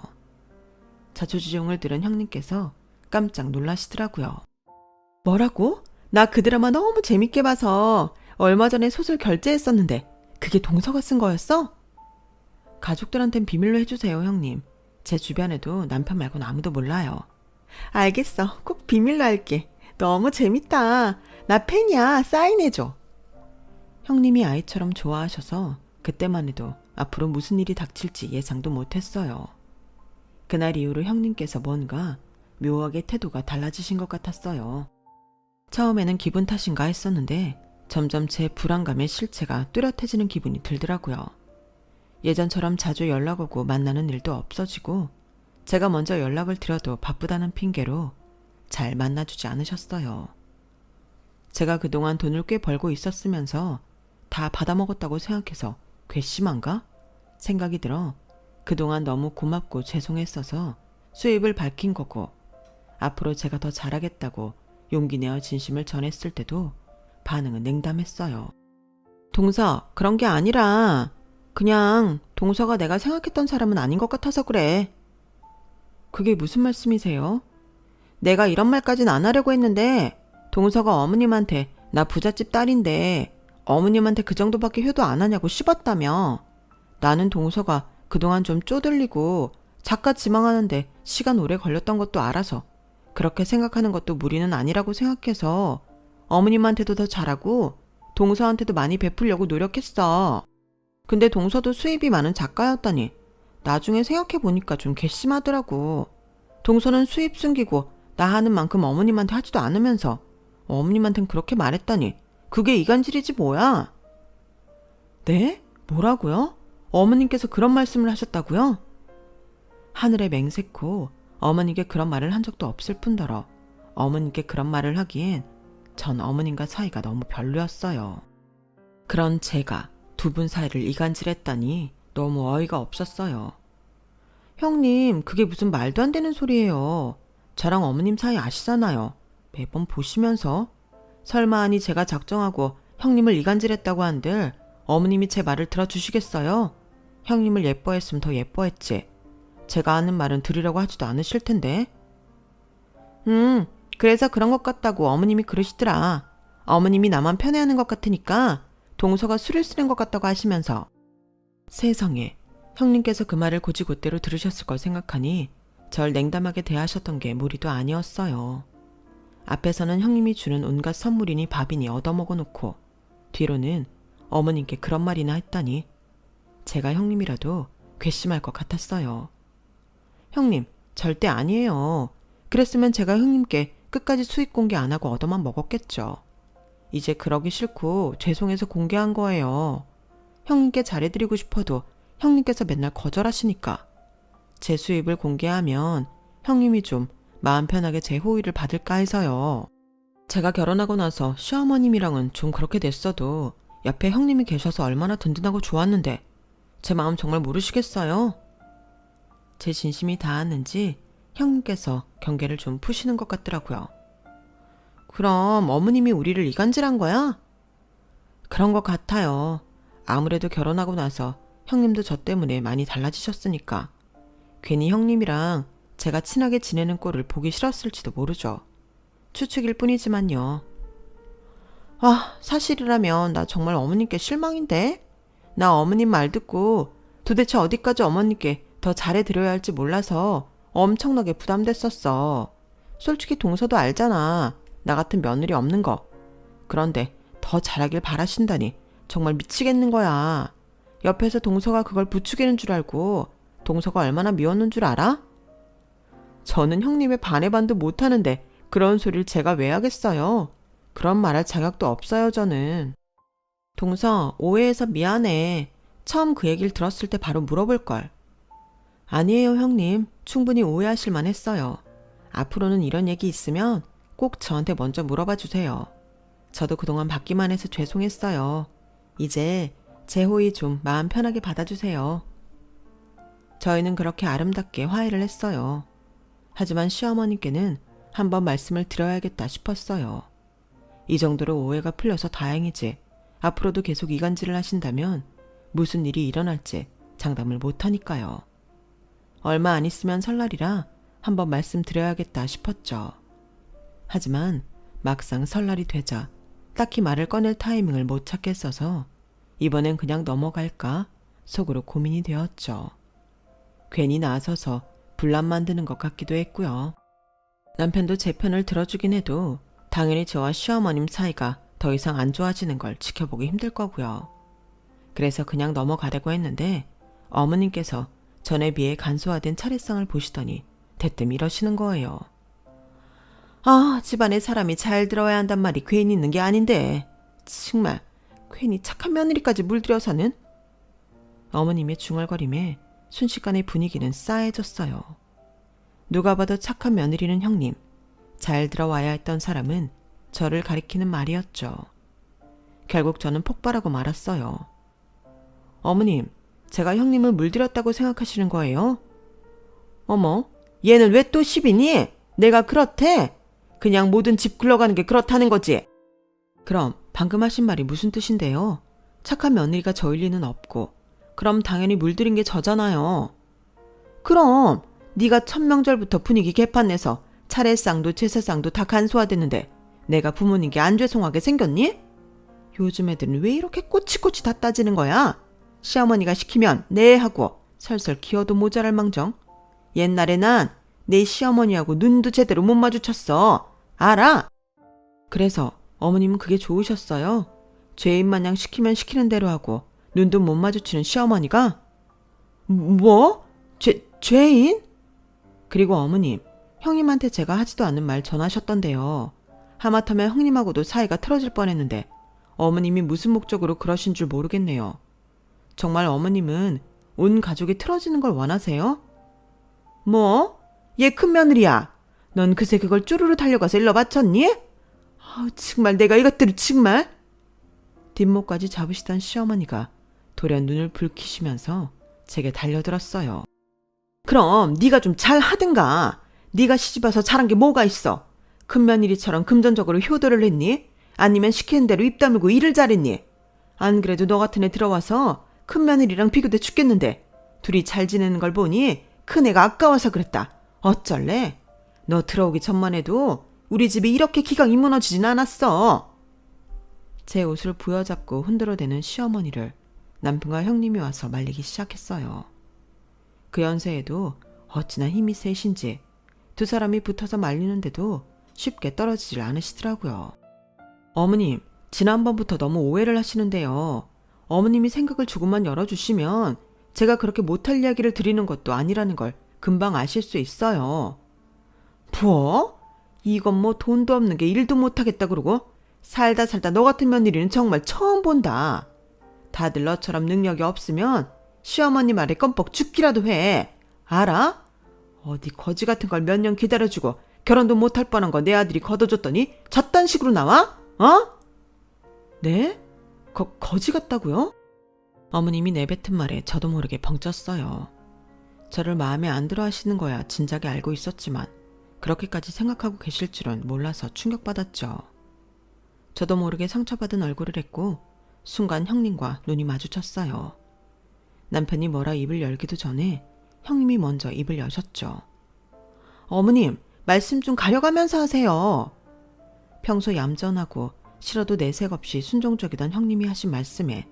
자초지종을 들은 형님께서 깜짝 놀라시더라고요. 뭐라고? 나 그 드라마 너무 재밌게 봐서 얼마 전에 소설 결제했었는데 그게 동서가 쓴 거였어? 가족들한텐 비밀로 해주세요, 형님. 제 주변에도 남편 말고는 아무도 몰라요. 알겠어. 꼭 비밀로 할게. 너무 재밌다. 나 팬이야. 사인해줘. 형님이 아이처럼 좋아하셔서 그때만 해도 앞으로 무슨 일이 닥칠지 예상도 못했어요. 그날 이후로 형님께서 뭔가 묘하게 태도가 달라지신 것 같았어요. 처음에는 기분 탓인가 했었는데 점점 제 불안감의 실체가 뚜렷해지는 기분이 들더라고요. 예전처럼 자주 연락 오고 만나는 일도 없어지고 제가 먼저 연락을 드려도 바쁘다는 핑계로 잘 만나주지 않으셨어요. 제가 그동안 돈을 꽤 벌고 있었으면서 다 받아먹었다고 생각해서 괘씸한가? 생각이 들어 그동안 너무 고맙고 죄송했어서 수입을 밝힌 거고 앞으로 제가 더 잘하겠다고 용기 내어 진심을 전했을 때도 반응은 냉담했어요. 동서, 그런 게 아니라 그냥 동서가 내가 생각했던 사람은 아닌 것 같아서 그래. 그게 무슨 말씀이세요? 내가 이런 말까진 안 하려고 했는데 동서가 어머님한테 나 부잣집 딸인데 어머님한테 그 정도밖에 효도 안 하냐고 씹었다며. 나는 동서가 그동안 좀 쪼들리고 작가 지망하는데 시간 오래 걸렸던 것도 알아서 그렇게 생각하는 것도 무리는 아니라고 생각해서 어머님한테도 더 잘하고 동서한테도 많이 베풀려고 노력했어. 근데 동서도 수입이 많은 작가였다니 나중에 생각해보니까 좀 괘씸하더라고. 동서는 수입 숨기고 나 하는 만큼 어머님한테 하지도 않으면서 어머님한텐 그렇게 말했다니 그게 이간질이지 뭐야. 네? 뭐라고요? 어머님께서 그런 말씀을 하셨다고요? 하늘에 맹세코 어머니께 그런 말을 한 적도 없을 뿐더러 어머님께 그런 말을 하기엔 전 어머님과 사이가 너무 별로였어요. 그런 제가 두 분 사이를 이간질했다니 너무 어이가 없었어요. 형님, 그게 무슨 말도 안 되는 소리예요. 저랑 어머님 사이 아시잖아요. 매번 보시면서. 설마 아니 제가 작정하고 형님을 이간질했다고 한들 어머님이 제 말을 들어주시겠어요? 형님을 예뻐했으면 더 예뻐했지. 제가 하는 말은 들으려고 하지도 않으실 텐데. 그래서 그런 것 같다고 어머님이 그러시더라. 어머님이 나만 편애하는 것 같으니까 동서가 술을 쓰는 것 같다고 하시면서. 세상에, 형님께서 그 말을 곧이곧대로 들으셨을 걸 생각하니 절 냉담하게 대하셨던 게 무리도 아니었어요. 앞에서는 형님이 주는 온갖 선물이니 밥이니 얻어먹어 놓고 뒤로는 어머님께 그런 말이나 했다니 제가 형님이라도 괘씸할 것 같았어요. 형님, 절대 아니에요. 그랬으면 제가 형님께 끝까지 수입 공개 안 하고 얻어만 먹었겠죠. 이제 그러기 싫고 죄송해서 공개한 거예요. 형님께 잘해드리고 싶어도 형님께서 맨날 거절하시니까. 제 수입을 공개하면 형님이 좀 마음 편하게 제 호의를 받을까 해서요. 제가 결혼하고 나서 시어머님이랑은 좀 그렇게 됐어도 옆에 형님이 계셔서 얼마나 든든하고 좋았는데 제 마음 정말 모르시겠어요? 제 진심이 닿았는지 형님께서 경계를 좀 푸시는 것 같더라고요. 그럼 어머님이 우리를 이간질한 거야? 그런 것 같아요. 아무래도 결혼하고 나서 형님도 저 때문에 많이 달라지셨으니까 괜히 형님이랑 제가 친하게 지내는 꼴을 보기 싫었을지도 모르죠. 추측일 뿐이지만요. 아, 사실이라면 나 정말 어머님께 실망인데? 나 어머님 말 듣고 도대체 어디까지 어머님께 더 잘해드려야 할지 몰라서 엄청나게 부담됐었어. 솔직히 동서도 알잖아. 나 같은 며느리 없는 거. 그런데 더 잘하길 바라신다니 정말 미치겠는 거야. 옆에서 동서가 그걸 부추기는 줄 알고 동서가 얼마나 미웠는 줄 알아? 저는 형님의 반의 반도 못하는데 그런 소리를 제가 왜 하겠어요? 그런 말할 자격도 없어요, 저는. 동서, 오해해서 미안해. 처음 그 얘기를 들었을 때 바로 물어볼걸. 아니에요, 형님. 충분히 오해하실 만했어요. 앞으로는 이런 얘기 있으면 꼭 저한테 먼저 물어봐 주세요. 저도 그동안 받기만 해서 죄송했어요. 이제 제 호의 좀 마음 편하게 받아주세요. 저희는 그렇게 아름답게 화해를 했어요. 하지만 시어머님께는 한번 말씀을 드려야겠다 싶었어요. 이 정도로 오해가 풀려서 다행이지 앞으로도 계속 이간질을 하신다면 무슨 일이 일어날지 장담을 못하니까요. 얼마 안 있으면 설날이라 한번 말씀드려야겠다 싶었죠. 하지만 막상 설날이 되자 딱히 말을 꺼낼 타이밍을 못 찾겠어서 이번엔 그냥 넘어갈까 속으로 고민이 되었죠. 괜히 나서서 분란 만드는 것 같기도 했고요. 남편도 제 편을 들어주긴 해도 당연히 저와 시어머님 사이가 더 이상 안 좋아지는 걸 지켜보기 힘들 거고요. 그래서 그냥 넘어가려고 했는데 어머님께서 전에 비해 간소화된 차례상을 보시더니 대뜸 이러시는 거예요. 아, 집안에 사람이 잘 들어야 한단 말이 괜히 있는 게 아닌데 정말 괜히 착한 며느리까지 물들여서는. 어머님의 중얼거림에 순식간에 분위기는 싸해졌어요. 누가 봐도 착한 며느리는 형님, 잘 들어와야 했던 사람은 저를 가리키는 말이었죠. 결국 저는 폭발하고 말았어요. 어머님, 제가 형님을 물들였다고 생각하시는 거예요? 어머, 얘는 왜 또 시비니? 내가 그렇대? 그냥 모든 집 굴러가는 게 그렇다는 거지. 그럼 방금 하신 말이 무슨 뜻인데요? 착한 며느리가 저일 리는 없고 그럼 당연히 물들인 게 저잖아요. 그럼 네가 첫 명절부터 분위기 개판내서 차례상도 제사상도 다 간소화됐는데 내가 부모님께 안 죄송하게 생겼니? 요즘 애들은 왜 이렇게 꼬치꼬치 다 따지는 거야? 시어머니가 시키면 네 하고 설설 기어도 모자랄 망정. 옛날에 난 내 시어머니하고 눈도 제대로 못 마주쳤어. 알아? 그래서 어머님은 그게 좋으셨어요? 죄인 마냥 시키면 시키는 대로 하고 눈도 못 마주치는 시어머니가? 뭐? 죄인? 그리고 어머님, 형님한테 제가 하지도 않은 말 전하셨던데요. 하마터면 형님하고도 사이가 틀어질 뻔했는데 어머님이 무슨 목적으로 그러신 줄 모르겠네요. 정말 어머님은 온 가족이 틀어지는 걸 원하세요? 뭐? 얘 큰 며느리야. 넌 그새 그걸 쭈루루 달려가서 일러 바쳤니? 아우, 정말 내가 이것들을 정말. 뒷목까지 잡으시던 시어머니가 돌연 눈을 붉히시면서 제게 달려들었어요. 그럼 네가 좀 잘하든가. 네가 시집와서 잘한 게 뭐가 있어? 큰 며느리처럼 금전적으로 효도를 했니? 아니면 시키는 대로 입 다물고 일을 잘했니? 안 그래도 너 같은 애 들어와서 큰 며느리랑 비교돼 죽겠는데 둘이 잘 지내는 걸 보니 큰애가 아까워서 그랬다. 어쩔래? 너 들어오기 전만 해도 우리 집이 이렇게 기강이 무너지진 않았어. 제 옷을 부여잡고 흔들어대는 시어머니를 남편과 형님이 와서 말리기 시작했어요. 그 연세에도 어찌나 힘이 세신지 두 사람이 붙어서 말리는데도 쉽게 떨어지질 않으시더라고요. 어머님, 지난번부터 너무 오해를 하시는데요. 어머님이 생각을 조금만 열어주시면 제가 그렇게 못할 이야기를 드리는 것도 아니라는 걸 금방 아실 수 있어요. 뭐? 이건 뭐 돈도 없는 게 일도 못하겠다 그러고 살다 너 같은 며느리는 정말 처음 본다. 다들 너처럼 능력이 없으면 시어머니 말에 껌뻑 죽기라도 해. 알아? 어디 거지 같은 걸 몇 년 기다려주고 결혼도 못할 뻔한 거 내 아들이 걷어줬더니 저딴 식으로 나와? 어? 네? 거지 같다고요? 어머님이 내뱉은 말에 저도 모르게 벙쪘어요. 저를 마음에 안 들어 하시는 거야 진작에 알고 있었지만 그렇게까지 생각하고 계실 줄은 몰라서 충격받았죠. 저도 모르게 상처받은 얼굴을 했고 순간 형님과 눈이 마주쳤어요. 남편이 뭐라 입을 열기도 전에 형님이 먼저 입을 여셨죠. 어머님, 말씀 좀 가려가면서 하세요. 평소 얌전하고 싫어도 내색 없이 순종적이던 형님이 하신 말씀에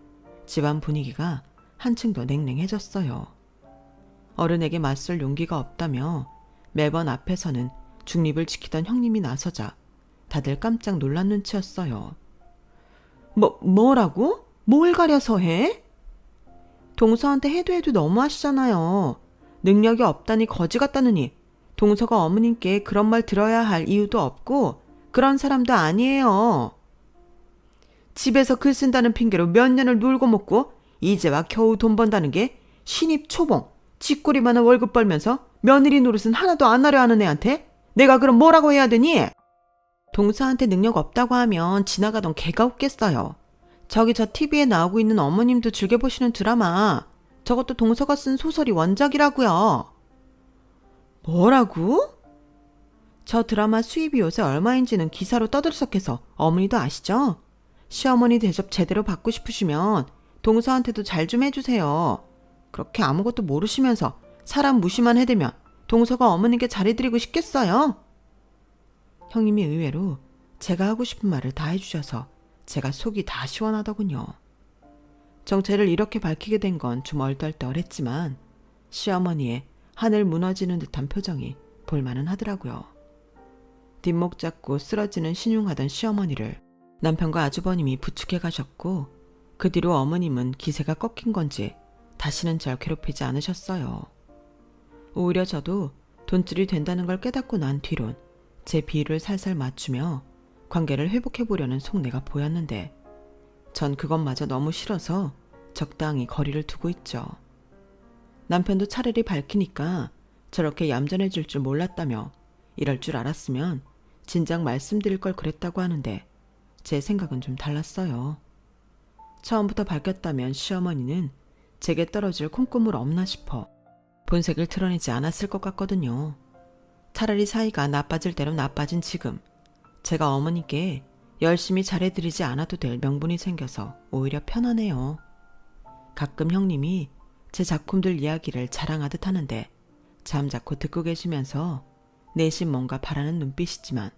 집안 분위기가 한층 더 냉랭해졌어요. 어른에게 맞설 용기가 없다며 매번 앞에서는 중립을 지키던 형님이 나서자 다들 깜짝 놀란 눈치였어요. 뭐라고? 뭘 가려서 해? 동서한테 해도 너무하시잖아요. 능력이 없다니 거지 같다느니 동서가 어머님께 그런 말 들어야 할 이유도 없고 그런 사람도 아니에요. 집에서 글 쓴다는 핑계로 몇 년을 놀고 먹고 이제와 겨우 돈 번다는 게 신입 초봉 쥐꼬리만한 월급 벌면서 며느리 노릇은 하나도 안 하려 하는 애한테 내가 그럼 뭐라고 해야 되니? 동서한테 능력 없다고 하면 지나가던 개가 웃겠어요. 저기 저 TV에 나오고 있는 어머님도 즐겨보시는 드라마 저것도 동서가 쓴 소설이 원작이라고요. 뭐라고? 저 드라마 수입이 요새 얼마인지는 기사로 떠들썩해서 어머니도 아시죠? 시어머니 대접 제대로 받고 싶으시면 동서한테도 잘 좀 해주세요. 그렇게 아무것도 모르시면서 사람 무시만 해대면 동서가 어머니께 잘해드리고 싶겠어요? 형님이 의외로 제가 하고 싶은 말을 다 해주셔서 제가 속이 다 시원하더군요. 정체를 이렇게 밝히게 된 건 좀 얼떨떨했지만 시어머니의 하늘 무너지는 듯한 표정이 볼만은 하더라고요. 뒷목 잡고 쓰러지는 신용하던 시어머니를 남편과 아주버님이 부축해 가셨고 그 뒤로 어머님은 기세가 꺾인 건지 다시는 절 괴롭히지 않으셨어요. 오히려 저도 돈줄이 된다는 걸 깨닫고 난 뒤론 제 비위를 살살 맞추며 관계를 회복해 보려는 속내가 보였는데 전 그것마저 너무 싫어서 적당히 거리를 두고 있죠. 남편도 차라리 밝히니까 저렇게 얌전해질 줄 몰랐다며 이럴 줄 알았으면 진작 말씀드릴 걸 그랬다고 하는데 제 생각은 좀 달랐어요. 처음부터 밝혔다면 시어머니는 제게 떨어질 콩고물 없나 싶어 본색을 드러내지 않았을 것 같거든요. 차라리 사이가 나빠질 대로 나빠진 지금 제가 어머니께 열심히 잘해드리지 않아도 될 명분이 생겨서 오히려 편하네요. 가끔 형님이 제 작품들 이야기를 자랑하듯 하는데 잠자코 듣고 계시면서 내심 뭔가 바라는 눈빛이지만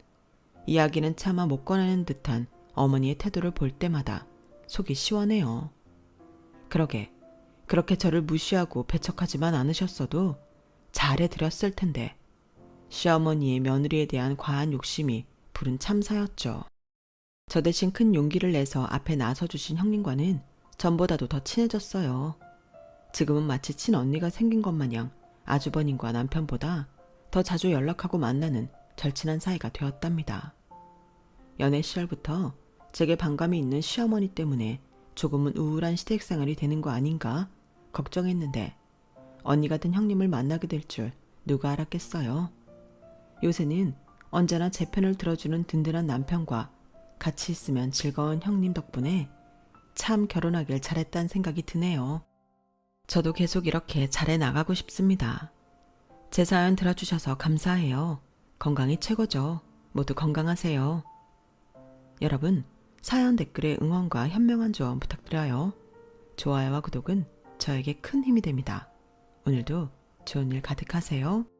이야기는 차마 못 꺼내는 듯한 어머니의 태도를 볼 때마다 속이 시원해요. 그렇게 저를 무시하고 배척하지만 않으셨어도 잘해드렸을 텐데 시어머니의 며느리에 대한 과한 욕심이 부른 참사였죠. 저 대신 큰 용기를 내서 앞에 나서주신 형님과는 전보다도 더 친해졌어요. 지금은 마치 친언니가 생긴 것 마냥 아주버님과 남편보다 더 자주 연락하고 만나는 절친한 사이가 되었답니다. 연애 시절부터 제게 반감이 있는 시어머니 때문에 조금은 우울한 시댁생활이 되는 거 아닌가 걱정했는데 언니 같은 형님을 만나게 될 줄 누가 알았겠어요. 요새는 언제나 제 편을 들어주는 든든한 남편과 같이 있으면 즐거운 형님 덕분에 참 결혼하길 잘했다는 생각이 드네요. 저도 계속 이렇게 잘해 나가고 싶습니다. 제 사연 들어주셔서 감사해요. 건강이 최고죠. 모두 건강하세요. 여러분, 사연 댓글에 응원과 현명한 조언 부탁드려요. 좋아요와 구독은 저에게 큰 힘이 됩니다. 오늘도 좋은 일 가득하세요.